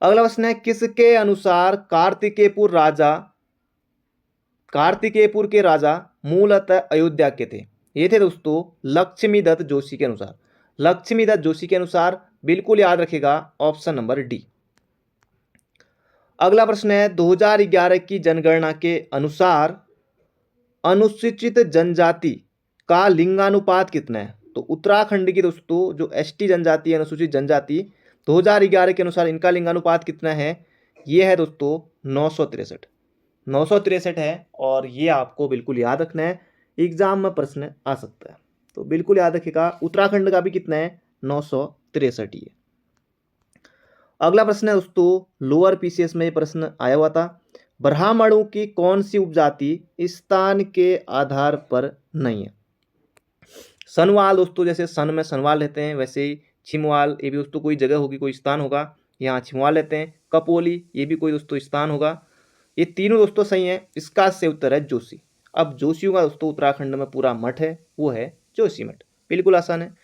अगला प्रश्न है, किसके अनुसार कार्तिकेयपुर के राजा मूलतः अयोध्या के थे? ये थे दोस्तों लक्ष्मीदत्त जोशी के अनुसार। लक्ष्मीदत्त जोशी के अनुसार, बिल्कुल याद रखिएगा ऑप्शन नंबर डी। अगला प्रश्न है, 2011 की जनगणना के अनुसार अनुसूचित जनजाति का लिंगानुपात कितना है? तो उत्तराखंड की दोस्तों जो ST जनजाति है, अनुसूचित जनजाति, 2011 के अनुसार इनका लिंगानुपात कितना है? ये है दोस्तों 963 है। और ये आपको बिल्कुल याद रखना है, एग्जाम में प्रश्न आ सकता है। तो बिल्कुल याद रखिएगा उत्तराखंड का भी कितना है? 963 ही है। अगला प्रश्न है दोस्तों, लोअर PCS में ये प्रश्न आया हुआ था। ब्रह्माणु की कौन सी उपजाति स्थान के आधार पर नहीं है? सनवाल दोस्तों, जैसे सन में सनवाल रहते हैं, वैसे ही छिमवाल, ये भी दोस्तों कोई जगह होगी, कोई स्थान होगा, यहाँ छिमवाल रहते हैं। कपोली, ये भी कोई दोस्तों स्थान होगा। ये तीनों दोस्तों सही हैं। इसका से उत्तर है जोशी। अब जोशियों का दोस्तों उत्तराखंड में पूरा मठ है, वो है जोशी मठ। बिल्कुल आसान है।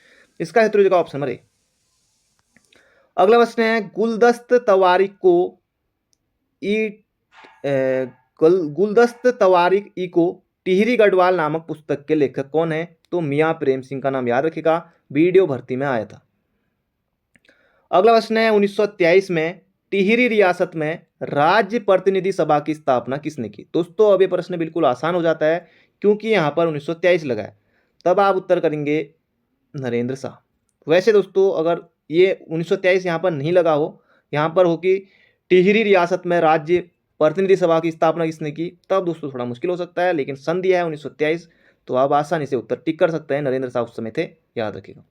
इसका हेतु जगह ऑप्शन नंबर ए। अगला प्रश्न है, गुलदस्त तवारिक को गुलदस्त तवारिक ई को टिहरी गढ़वाल नामक पुस्तक के लेखक कौन है? तो मियां प्रेम सिंह का नाम याद रखेगा, वीडियो भर्ती में आया था। अगला प्रश्न है, 1923 में टिहरी रियासत में राज्य प्रतिनिधि सभा की स्थापना किसने की? दोस्तों अब ये प्रश्न बिल्कुल आसान हो जाता है, क्योंकि यहाँ पर 1923 लगा है, तब आप उत्तर करेंगे नरेंद्र शाह। वैसे दोस्तों अगर ये 1923 यहाँ पर नहीं लगा हो, यहाँ पर हो कि टिहरी रियासत में राज्य प्रतिनिधि सभा की स्थापना किसने की, तब दोस्तों थोड़ा मुश्किल हो सकता है, लेकिन सन दिया है 1923, तो आप आसानी से उत्तर टिक कर सकते हैं। नरेंद्र शाह उस समय थे, याद रखिएगा।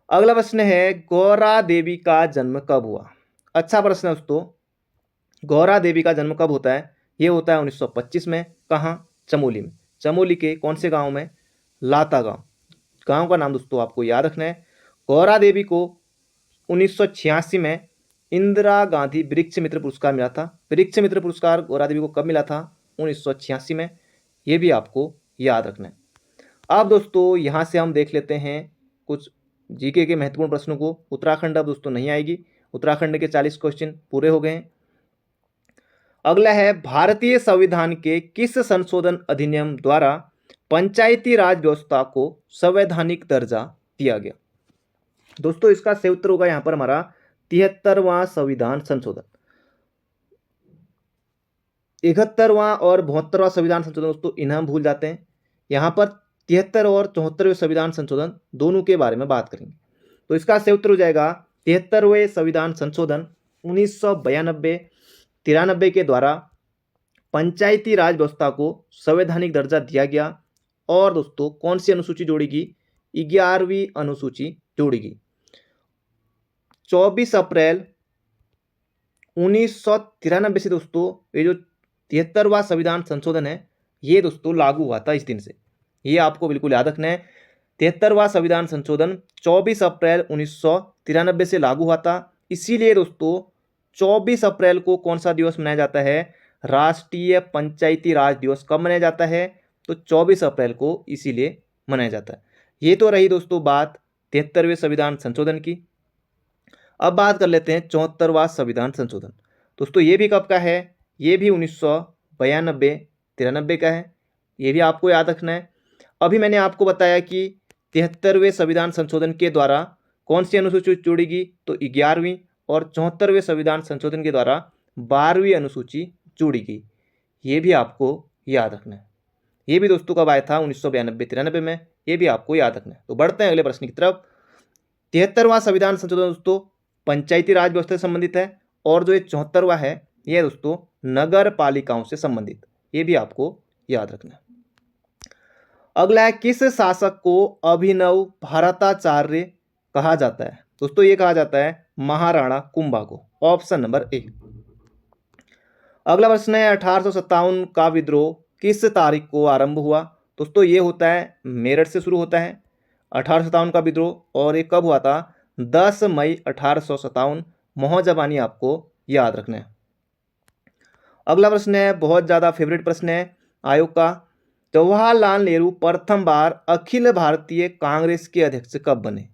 अगला प्रश्न है, गौरा देवी का जन्म कब हुआ? अच्छा प्रश्न है दोस्तों। गौरा देवी का जन्म कब होता है? ये होता है 1925 में। कहाँ? चमोली में। चमोली के कौन से गांव में? लाता गांव। गांव का नाम दोस्तों आपको याद रखना है। गौरा देवी को 1986 में इंदिरा गांधी वृक्ष मित्र पुरस्कार मिला था। वृक्ष मित्र पुरस्कार गौरा देवी को कब मिला था? 1986 में। ये भी आपको याद रखना है। अब दोस्तों यहाँ से हम देख लेते हैं कुछ जीके के महत्वपूर्ण प्रश्नों को। उत्तराखंड अब दोस्तों नहीं आएगी, उत्तराखंड के 40 क्वेश्चन पूरे हो गए हैं। अगला है, भारतीय संविधान के किस संशोधन अधिनियम द्वारा पंचायती राज व्यवस्था को संवैधानिक दर्जा दिया गया? दोस्तों इसका सही उत्तर होगा यहाँ पर हमारा 73वां संविधान संशोधन। 71वां और 72वां संविधान संशोधन दोस्तों इन्हें हम भूल जाते हैं। यहाँ पर 73 और 74वें संविधान संशोधन दोनों के बारे में बात करेंगे। तो इसका सही उत्तर हो जाएगा 73वें संविधान संशोधन 1992-93 के द्वारा पंचायती राज व्यवस्था को संवैधानिक दर्जा दिया गया। और दोस्तों कौन सी अनुसूची जोड़ेगी? 11वीं अनुसूची जोड़ेगी। 24 अप्रैल 1993 से दोस्तों ये जो 73वां संविधान संशोधन है, ये दोस्तों लागू हुआ था इस दिन से। ये आपको बिल्कुल याद रखना है। 73वां संविधान संशोधन 24 अप्रैल 1993 से लागू हुआ था। इसीलिए दोस्तों 24 अप्रैल को कौन सा दिवस मनाया जाता है? राष्ट्रीय पंचायती राज दिवस। कब मनाया जाता है? तो 24 अप्रैल को इसीलिए मनाया जाता है। ये तो रही दोस्तों बात 73वें संविधान संशोधन की। अब बात कर लेते हैं 74वां संविधान संशोधन। दोस्तों ये भी कब का है? ये भी 1992-93 का है। ये भी आपको याद रखना है। अभी मैंने आपको बताया कि 73वें संविधान संशोधन के द्वारा कौन सी अनुसूची जोड़ेगी? तो 11वीं। और 74वें संविधान संशोधन के द्वारा 12वीं अनुसूची जोड़ेगी। ये भी आपको याद रखना है। ये भी दोस्तों कब आया था? 1992-93 में। ये भी आपको याद रखना है। तो बढ़ते हैं अगले प्रश्न की तरफ। 73वां संविधान संशोधन दोस्तों पंचायती राज व्यवस्था से संबंधित है, और जो ये 74वां है ये दोस्तों नगर पालिकाओं से संबंधित। ये भी आपको याद रखना है। अगला है, किस शासक को अभिनव भारताचार्य कहा जाता है? दोस्तों ये कहा जाता है महाराणा कुंभा को। Option number A. अगला प्रश्न है, 1857 का विद्रोह किस तारीख को आरंभ हुआ? दोस्तों ये होता है मेरठ से शुरू होता है 1857 का विद्रोह, और ये कब हुआ था? 10 मई 1857। मौजबानी आपको याद रखना है। अगला प्रश्न है, बहुत ज़्यादा फेवरेट प्रश्न है आयोग का। जवाहरलाल नेहरू प्रथम बार अखिल भारतीय कांग्रेस के अध्यक्ष कब बने?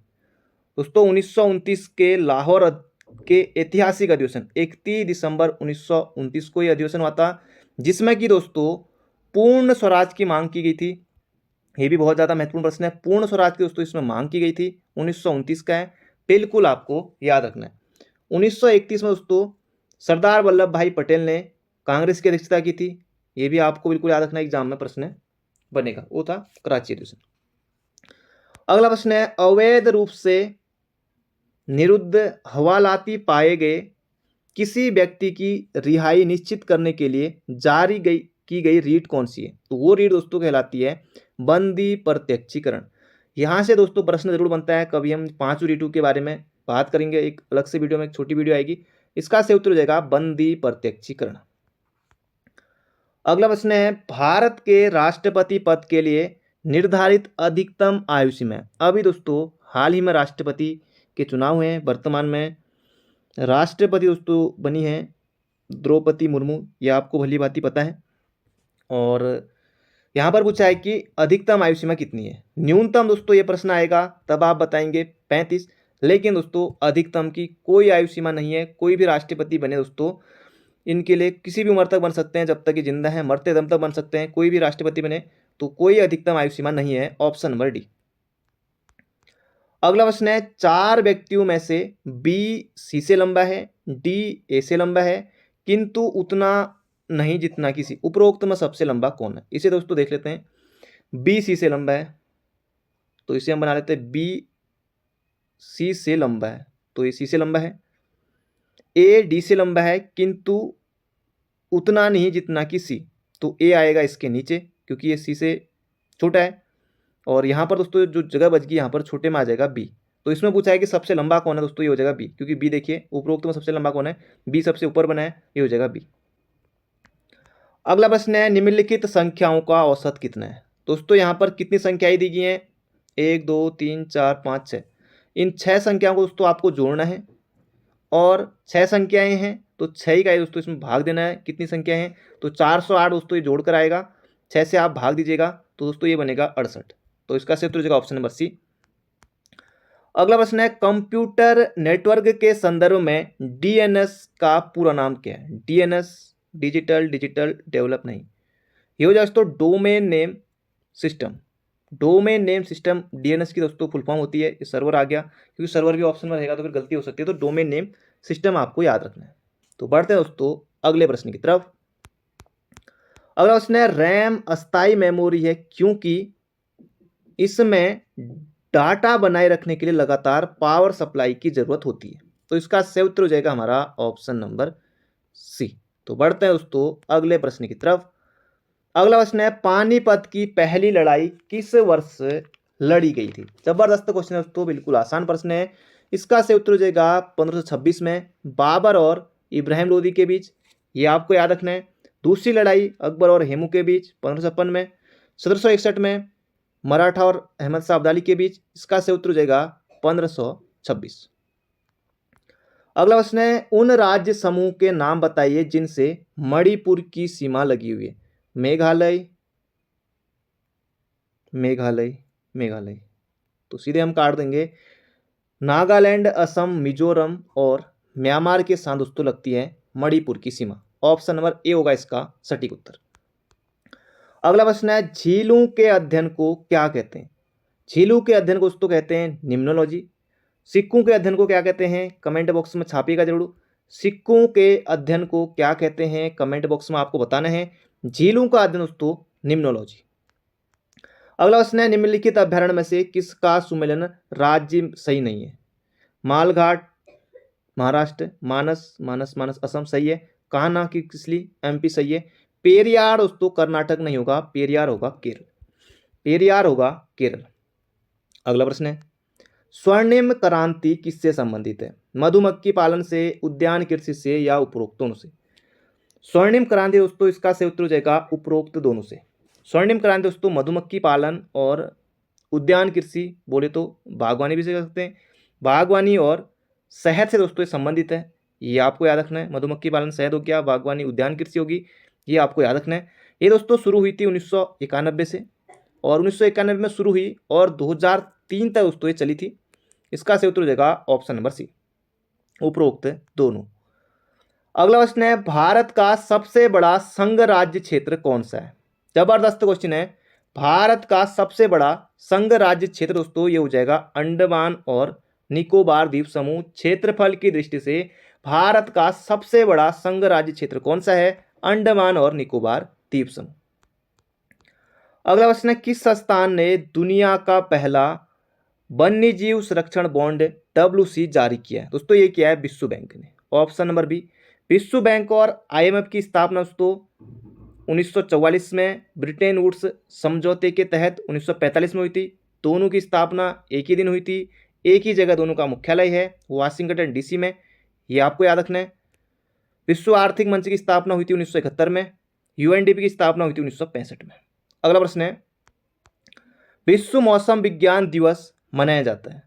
दोस्तों 1929 के लाहौर के ऐतिहासिक अधिवेशन 31 दिसंबर 1929 को यह अधिवेशन हुआ था, जिसमें कि दोस्तों पूर्ण स्वराज की मांग की गई थी। ये भी बहुत ज़्यादा महत्वपूर्ण प्रश्न है। पूर्ण स्वराज की दोस्तों इसमें मांग की गई थी। 1929 का है, बिल्कुल आपको याद रखना है। 1931 में दोस्तों सरदार वल्लभ भाई पटेल ने कांग्रेस की अध्यक्षता की थी। ये भी आपको बिल्कुल याद रखना है, एग्जाम में प्रश्न बनेगा। वो था कराची अधिवेशन। अगला प्रश्न है, अवैध रूप से निरुद्ध हवालाती पाए गए किसी व्यक्ति की रिहाई निश्चित करने के लिए जारी की गई रीट कौन सी है? तो वो रीट दोस्तों कहलाती है बंदी प्रत्यक्षीकरण। यहाँ से दोस्तों प्रश्न जरूर बनता है। कभी हम 5 रीटों के बारे में बात करेंगे, एक अलग से वीडियो में, एक छोटी वीडियो आएगी। इसका सही उत्तर हो जाएगा बंदी प्रत्यक्षीकरण। अगला प्रश्न है भारत के राष्ट्रपति पद के लिए निर्धारित अधिकतम आयु सीमा। अभी दोस्तों हाल ही में राष्ट्रपति के चुनाव हुए हैं। वर्तमान में राष्ट्रपति दोस्तों बनी है द्रौपदी मुर्मू, यह आपको भली भांति पता है। और यहाँ पर पूछा है कि अधिकतम आयु सीमा कितनी है। न्यूनतम दोस्तों ये प्रश्न आएगा तब आप बताएंगे 35, लेकिन दोस्तों अधिकतम की कोई आयु सीमा नहीं है। कोई भी राष्ट्रपति बने दोस्तों इनके लिए किसी भी उम्र तक बन सकते हैं, जब तक ये जिंदा हैं, मरते दम तक बन सकते हैं। कोई भी राष्ट्रपति बने तो कोई अधिकतम आयु सीमा नहीं है। Option number D. अगला प्रश्न है 4 व्यक्तियों में से बी सी से लंबा है, डी ए से लंबा है, किंतु उतना नहीं जितना कि सी। उपरोक्त में सबसे लंबा कौन है। इसे दोस्तों देख लेते हैं। बी सी से लंबा है तो इसे हम बना लेते हैं बी सी से लंबा है, तो ये सी से लंबा है। ए डी से लंबा है किंतु उतना नहीं जितना कि सी, तो ए आएगा इसके नीचे क्योंकि ये सी से छोटा है। और यहाँ पर दोस्तों जो जगह बच गई यहाँ पर छोटे में आ जाएगा बी। तो इसमें पूछा है कि सबसे लंबा कौन है दोस्तों, ये हो जाएगा बी, क्योंकि बी देखिए उपरोक्त में सबसे लंबा कौन है, बी सबसे ऊपर बना है, ये हो जाएगा बी। अगला प्रश्न है निम्नलिखित संख्याओं का औसत कितना है। दोस्तों यहाँ पर कितनी संख्याएं दी गई हैं, 1 2 3 4 5 6। इन 6 संख्याओं को दोस्तों आपको जोड़ना है और 6 संख्याएं हैं तो 6 ही का है दोस्तों इसमें भाग देना है। कितनी संख्या है तो 408 दोस्तों ये जोड़कर आएगा। 6 से आप भाग दीजिएगा तो दोस्तों ये बनेगा 68। तो इसका सही उत्तर हो जाएगा ऑप्शन नंबर सी। अगला प्रश्न है कंप्यूटर नेटवर्क के संदर्भ में डीएनएस का पूरा नाम क्या है। डीएनएस डिजिटल डेवलप नहीं, ये हो जाए दोस्तों domain name system. Domain name system DNS की दोस्तों फुल फॉर्म होती है। ये सर्वर आ गया, क्योंकि सर्वर भी ऑप्शन में रहेगा तो फिर गलती हो सकती है, तो डोमेन नेम सिस्टम आपको याद रखना है। तो बढ़ते हैं दोस्तों अगले प्रश्न की तरफ। अगला प्रश्न है रैम अस्थायी मेमोरी है क्योंकि इसमें डाटा बनाए रखने के लिए लगातार पावर सप्लाई की जरूरत होती है। तो इसका सही उत्तर हो जाएगा हमारा ऑप्शन नंबर सी। तो बढ़ते हैं दोस्तों अगले प्रश्न की तरफ। अगला प्रश्न है पानीपत की पहली लड़ाई किस वर्ष लड़ी गई थी। जबरदस्त क्वेश्चन है दोस्तों, बिल्कुल आसान प्रश्न है। इसका सही उत्तर हो जाएगा 1526 में बाबर और इब्राहिम लोदी के बीच, ये आपको याद रखना है। दूसरी लड़ाई अकबर और हेमू के बीच 1556 में। 1761 में मराठा और अहमद शाह अब्दाली के बीच, इसका सही उत्तर हो जाएगा 1526। अगला प्रश्न है उन राज्य समूह के नाम बताइए जिनसे मणिपुर की सीमा लगी हुई है। मेघालय मेघालय मेघालय, तो सीधे हम काट देंगे। नागालैंड, असम, मिजोरम और म्यांमार के साथ दोस्तों लगती है मणिपुर की सीमा। ऑप्शन नंबर ए होगा इसका सटीक उत्तर। अगला प्रश्न है झीलों के अध्ययन को क्या कहते हैं। झीलों के अध्ययन को दोस्तों कहते हैं निम्नोलॉजी। सिक्कों के अध्ययन को क्या कहते हैं, कमेंट बॉक्स में छापिएगा जरूर। सिक्कों के अध्ययन को क्या कहते हैं, कमेंट बॉक्स में आपको बताना है। झीलों का अध्ययन दोस्तों निम्नोलॉजी। अगला प्रश्न है निम्नलिखित अभ्यारण्य में से किसका सुमेलन राज्य सही नहीं है। मालघाट महाराष्ट्र, मानस मानस मानस असम सही है। कान्हा की किसली एमपी सही है। पेरियार दोस्तों कर्नाटक नहीं होगा, पेरियार होगा केरल, पेरियार होगा केरल। अगला प्रश्न है स्वर्णिम क्रांति किससे संबंधित है। मधुमक्खी पालन से, उद्यान कृषि से या उपरोक्त दोनों से। स्वर्णिम क्रांति दोस्तों इसका सही उत्तर हो जाएगा उपरोक्त दोनों से। स्वर्णिम क्रांति दोस्तों मधुमक्खी पालन और उद्यान कृषि, बोले तो बागवानी भी से कर सकते हैं, बागवानी और शहद से दोस्तों संबंधित है, ये आपको याद रखना है। मधुमक्खी पालन शहद हो गया, बागवानी उद्यान कृषि होगी, ये आपको याद रखना है। ये दोस्तों शुरू हुई थी 1991 से, और 1991 में शुरू हुई और 2003 तक दोस्तों ये चली थी। इसका सही उत्तर हो जाएगा ऑप्शन नंबर सी, उपरोक्त दोनों। अगला प्रश्न है भारत का सबसे बड़ा संघ राज्य क्षेत्र कौन सा है। जबरदस्त क्वेश्चन है। भारत का सबसे बड़ा संघ राज्य क्षेत्र दोस्तों ये हो जाएगा अंडमान और निकोबार द्वीप समूह। क्षेत्रफल की दृष्टि से भारत का सबसे बड़ा संघ राज्य क्षेत्र कौन सा है, अंडमान और निकोबार द्वीप समूह। अगला प्रश्न है किस संस्थान ने दुनिया का पहला वन्यजीव संरक्षण बॉन्ड WC जारी किया है। दोस्तों ये किया है विश्व बैंक ने। Option number B. विश्व बैंक और IMF की स्थापना दोस्तों 1944 में ब्रिटेन वुड्स समझौते के तहत 1945 में हुई थी। दोनों की स्थापना एक ही दिन हुई थी, एक ही जगह दोनों का मुख्यालय है वाशिंगटन DC में, ये आपको याद रखना है। विश्व आर्थिक मंच की स्थापना हुई थी 1971 में। यूएनडीपी की स्थापना हुई थी 1965 में। अगला प्रश्न है, विश्व मौसम विज्ञान दिवस मनाया जाता है।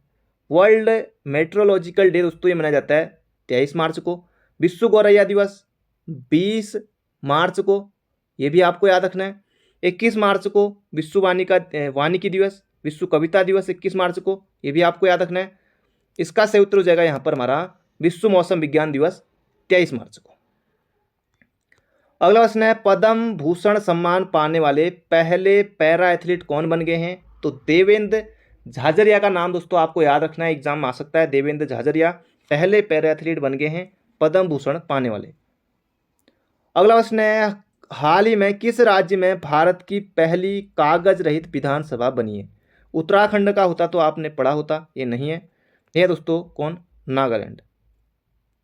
वर्ल्ड मेट्रोलॉजिकल डे दोस्तों ये मनाया जाता है 23 मार्च को। विश्व गौरैया दिवस 20 मार्च को, ये भी आपको याद रखना है। 21 मार्च को विश्व वानिकी दिवस, विश्व कविता दिवस 21 मार्च को, ये भी आपको याद रखना है। इसका सही उत्तर हो जाएगा यहाँ पर हमारा विश्व मौसम विज्ञान दिवस 23 मार्च को। अगला प्रश्न है, पद्म भूषण सम्मान पाने वाले पहले पैरा एथलीट कौन बन गए हैं? तो देवेंद्र झाझरिया का नाम दोस्तों आपको याद रखना है, एग्जाम में आ सकता है। देवेंद्र झाझरिया पहले पैरा एथलीट बन गए हैं पद्म भूषण पाने वाले। अगला प्रश्न है, हाल ही में किस राज्य में भारत की पहली कागज रहित विधानसभा बनी है? उत्तराखंड का होता तो आपने पढ़ा होता, ये नहीं है। ये दोस्तों कौन? नागालैंड।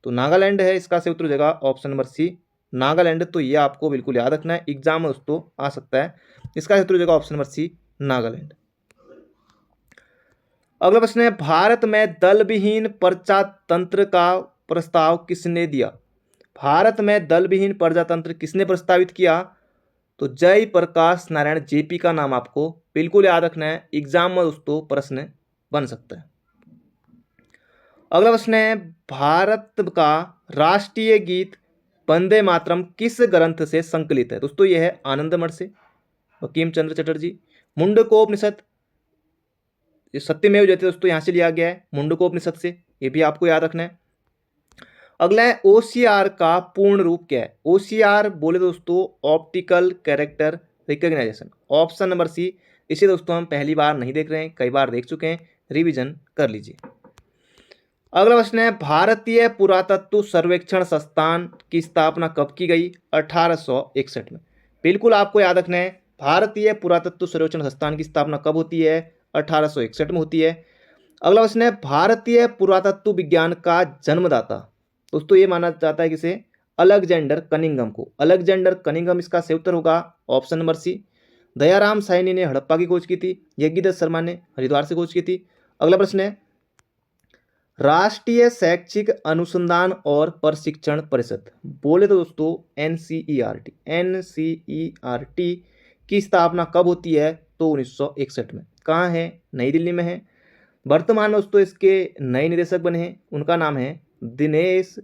तो नागालैंड है, इसका सही उत्तर हो जाएगा ऑप्शन नंबर सी, नागालैंड। तो ये आपको बिल्कुल याद रखना है, एग्जाम में दोस्तों आ सकता है। इसका सही उत्तर हो जाएगा ऑप्शन नंबर सी, नागालैंड। अगला प्रश्न है, भारत में दल विहीन प्रजातंत्र का प्रस्ताव किसने दिया? भारत में दल विहीन प्रजातंत्र किसने प्रस्तावित किया? तो जय प्रकाश नारायण जेपी का नाम आपको बिल्कुल याद रखना है, एग्जाम में दोस्तों प्रश्न बन सकता है। अगला प्रश्न है, भारत का राष्ट्रीय गीत वंदे मातरम किस ग्रंथ से संकलित है? दोस्तों यह है आनंदमठ से, बंकिम चंद्र चटर्जी। मुंडकोपनिषद, ये सत्यमेव जयते दोस्तों यहाँ से लिया गया है, मुंडकोपनिषद से, ये भी आपको याद रखना है। अगला है, ओसीआर का पूर्ण रूप क्या है? ओसीआर बोले दोस्तों optical character recognization, option number C. इसे दोस्तों हम पहली बार नहीं देख रहे हैं, कई बार देख चुके हैं, रिवीजन कर लीजिए। अगला प्रश्न है, भारतीय पुरातत्व सर्वेक्षण संस्थान की स्थापना कब की गई? 1861 में। बिल्कुल आपको याद रखना है, भारतीय पुरातत्व सर्वेक्षण संस्थान की स्थापना कब होती है? 1861 में होती है। अगला प्रश्न है, भारतीय पुरातत्व विज्ञान का जन्मदाता, दोस्तों ये माना जाता है किसे? अलेक्जेंडर कनिंघम को। अलेक्जेंडर कनिंघम, इसका सही उत्तर होगा option number C. Dayaram Sahni ने हड़प्पा की खोज की थी, यज्ञदत्त शर्मा ने हरिद्वार से खोज की थी। अगला प्रश्न है, राष्ट्रीय शैक्षिक अनुसंधान और प्रशिक्षण परिषद बोले तो दोस्तों एनसीईआरटी, एनसीईआरटी की स्थापना कब होती है? तो 1961 में। कहाँ है? नई दिल्ली में है। वर्तमान में दोस्तों इसके नए निदेशक बने हैं, उनका नाम है दिनेश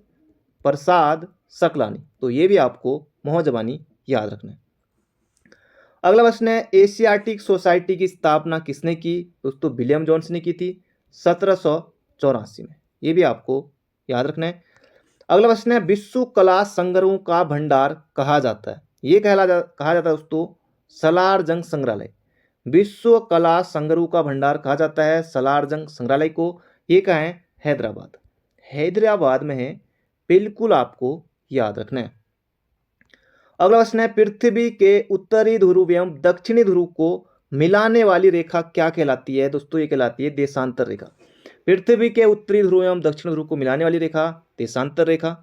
प्रसाद सकलानी। तो ये भी आपको मोहजबानी याद रखना है। अगला प्रश्न है, एशियाटिक सोसाइटी की स्थापना किसने की? दोस्तों विलियम जोन्स ने की थी 1784 में, ये भी आपको याद रखना है। अगला प्रश्न है, विश्व कला संग्रहों का भंडार कहा जाता है, ये कहा जाता है दोस्तों सलार जंग संग्रहालय। विश्व कला संग्रहों का भंडार कहा जाता है सलार जंग संग्रहालय को। ये कहाँ है? हैदराबाद, हैदराबाद में है, बिल्कुल आपको याद रखना है। अगला प्रश्न है, पृथ्वी के उत्तरी ध्रुव एवं दक्षिणी ध्रुव को मिलाने वाली रेखा क्या कहलाती है? दोस्तों ये कहलाती है देशांतर रेखा। पृथ्वी के उत्तरी ध्रुव एवं दक्षिण ध्रुव को मिलाने वाली रेखा देशांतर रेखा।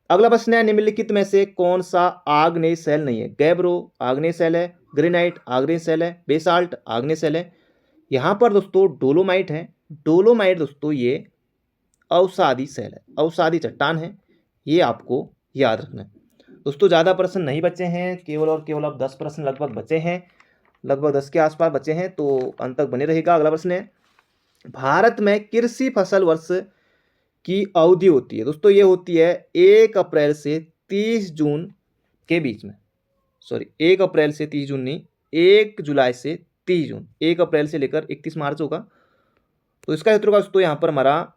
अगला प्रश्न है, निम्नलिखित में से कौन सा आग्नेय शैल नहीं है? गैब्रो आग्नेय शैल है, ग्रेनाइट आग्नेय शैल है, बेसाल्ट आग्नेय शैल है। यहाँ पर दोस्तों डोलोमाइट है। डोलोमाइट दोस्तों ये अवसादी शैल है, अवसादी चट्टान है, ये आपको याद रखना है। दोस्तों ज़्यादा प्रश्न नहीं बचे हैं, केवल और केवल अब 10 प्रश्न लगभग बचे हैं, लगभग 10 के आसपास बचे हैं, तो अंत तक बने रहेगा। अगला प्रश्न है, भारत में कृषि फसल वर्ष की अवधि होती है? दोस्तों ये होती है 1 अप्रैल से 30 जून के बीच में। सॉरी, 1 अप्रैल से 30 जून नहीं, 1 जुलाई से 30 जून, 1 अप्रैल से लेकर 31 मार्च होगा। तो इसका उत्तर होगा दोस्तों यहाँ पर हमारा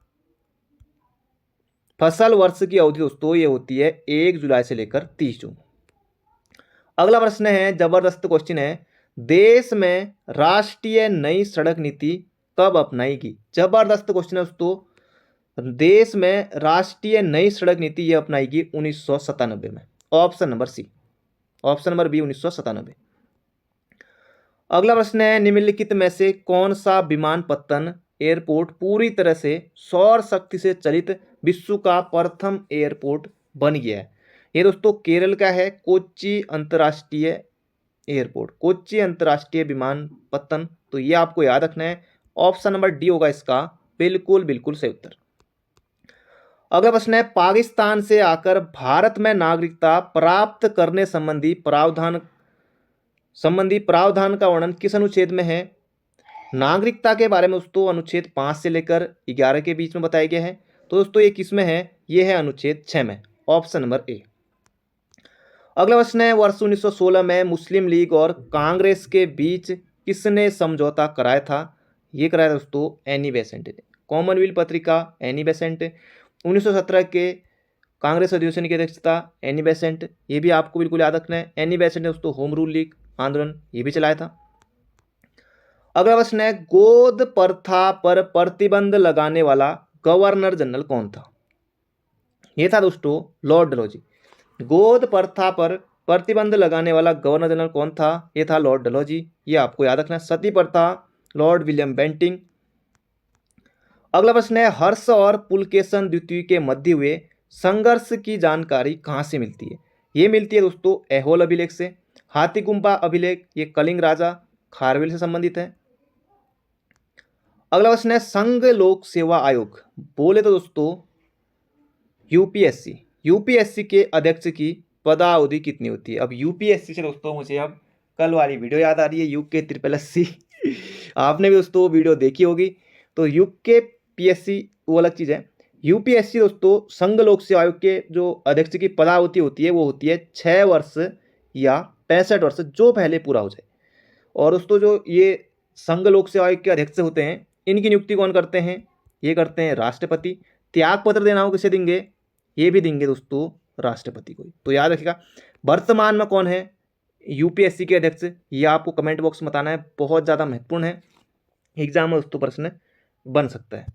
फसल वर्ष की अवधि दोस्तों ये होती है 1 जुलाई से लेकर 30 जून। अगला प्रश्न है, जबरदस्त क्वेश्चन है, देश में राष्ट्रीय नई सड़क नीति कब अपनाएगी? जबरदस्त क्वेश्चन है दोस्तों। देश में राष्ट्रीय नई सड़क नीति यह अपनाएगी 1997 में, option number C, option number B 1997। अगला प्रश्न है, निम्नलिखित में से कौन सा विमानपत्तन एयरपोर्ट पूरी तरह से सौर शक्ति से चलित विश्व का प्रथम एयरपोर्ट बन गया है? ये दोस्तों केरल का है, कोच्चि अंतर्राष्ट्रीय एयरपोर्ट, कोच्चि अंतर्राष्ट्रीय विमानपत्तन। तो ये आपको याद रखना है, ऑप्शन नंबर डी होगा इसका बिल्कुल बिल्कुल सही उत्तर। अगला प्रश्न है, पाकिस्तान से आकर भारत में नागरिकता प्राप्त करने संबंधी प्रावधान का वर्णन किस अनुच्छेद में है? नागरिकता के बारे में दोस्तों अनुच्छेद 5 से लेकर 11 के बीच में बताया गया है। तो दोस्तों ये किस में है? ये है अनुच्छेद 6 में, ऑप्शन नंबर ए। अगला प्रश्न है, वर्ष 1916 में मुस्लिम लीग और कांग्रेस के बीच किसने समझौता कराया था? ये कराया था दोस्तों एनी बेसेंट ने। कॉमनवेल्थ पत्रिका एनी बेसेंट। 1917 के कांग्रेस अधिवेशन की अध्यक्षता एनी बेसेंट, ये भी आपको बिल्कुल याद रखना है। एनी बेसेंट ने दोस्तों होम रूल लीग आंदोलन ये भी चलाया था। अगला प्रश्न है, गोद प्रथा पर प्रतिबंध लगाने वाला गवर्नर जनरल कौन था? ये था दोस्तों लॉर्ड डलहौजी। गोद प्रथा पर प्रतिबंध लगाने वाला गवर्नर जनरल कौन था? ये था लॉर्ड डलहौजी, ये आपको याद रखना है। सती प्रथा लॉर्ड विलियम बेंटिंग। अगला प्रश्न है, हर्ष और पुलकेशन द्वितीय के मध्य हुए संघर्ष की जानकारी कहाँ से मिलती है? ये मिलती है दोस्तों ऐहोल अभिलेख से। हाथीगुम्बा अभिलेख ये कलिंग राजा खारवेल से संबंधित है। अगला प्रश्न है, संघ लोक सेवा आयोग बोले तो दोस्तों यूपीएससी। यूपीएससी के अध्यक्ष की पदावधि कितनी होती है? अब यूपीएससी से दोस्तों मुझे अब कल वाली वीडियो याद आ रही है, यूके SSC आपने भी दोस्तों वीडियो देखी होगी। तो यूके पीएससी वो अलग चीज़ है। यूपीएससी दोस्तों संघ लोक सेवा आयोग के जो अध्यक्ष की पदावधि होती है वो होती है 6 वर्ष या 65 वर्ष, जो पहले पूरा हो जाए। और दोस्तों जो ये संघ लोक सेवा आयोग के अध्यक्ष होते हैं इनकी नियुक्ति कौन करते हैं? ये करते हैं राष्ट्रपति। त्याग पत्र देना हो किसे देंगे? ये भी देंगे दोस्तों राष्ट्रपति को। तो याद रखिएगा वर्तमान में कौन है यूपीएससी के अध्यक्ष, ये आपको कमेंट बॉक्स में बताना है, बहुत ज़्यादा महत्वपूर्ण है, एग्जाम में दोस्तों प्रश्न बन सकता है।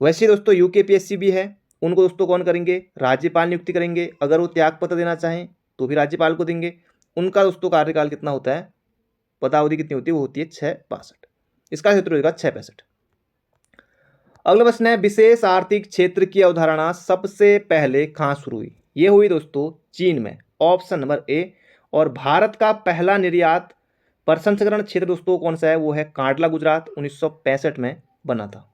वैसे दोस्तों यूकेपीएससी भी है, उनको दोस्तों कौन करेंगे? राज्यपाल नियुक्ति करेंगे। अगर वो त्याग पत्र देना चाहें तो भी राज्यपाल को देंगे। उनका दोस्तों कार्यकाल कितना होता है, पदावधि कितनी होती है? वो होती है 6-62। इसका क्षेत्र होगा 6-65। अगला प्रश्न है, विशेष आर्थिक क्षेत्र की अवधारणा सबसे पहले कहाँ शुरू हुई? ये हुई दोस्तों चीन में, ऑप्शन नंबर ए। और भारत का पहला निर्यात प्रसंस्करण क्षेत्र दोस्तों कौन सा है? वो है कांडला गुजरात, 1965 में बना था।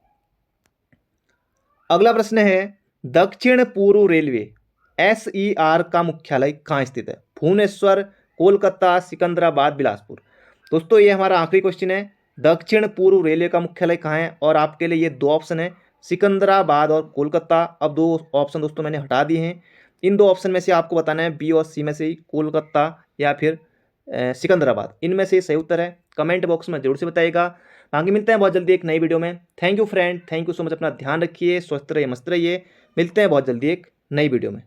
अगला प्रश्न है, दक्षिण पूर्व रेलवे SER का मुख्यालय कहाँ स्थित है? भुवनेश्वर, कोलकाता, सिकंदराबाद, बिलासपुर। दोस्तों ये हमारा आखिरी क्वेश्चन है, दक्षिण पूर्व रेलवे का मुख्यालय कहाँ है? और आपके लिए ये 2 ऑप्शन है, सिकंदराबाद और कोलकाता। अब 2 ऑप्शन दोस्तों मैंने हटा दिए हैं। इन 2 ऑप्शन में से आपको बताना है बी और सी में से ही, कोलकाता या फिर सिकंदराबाद, इनमें से सही उत्तर है। कमेंट बॉक्स में जरूर से बताइएगा। बाकी मिलते हैं बहुत जल्दी एक नई वीडियो में। Thank you friend, thank you so much. अपना ध्यान रखिए, स्वस्थ रहिए, मस्त रहिए। मिलते हैं बहुत जल्दी एक नई वीडियो में।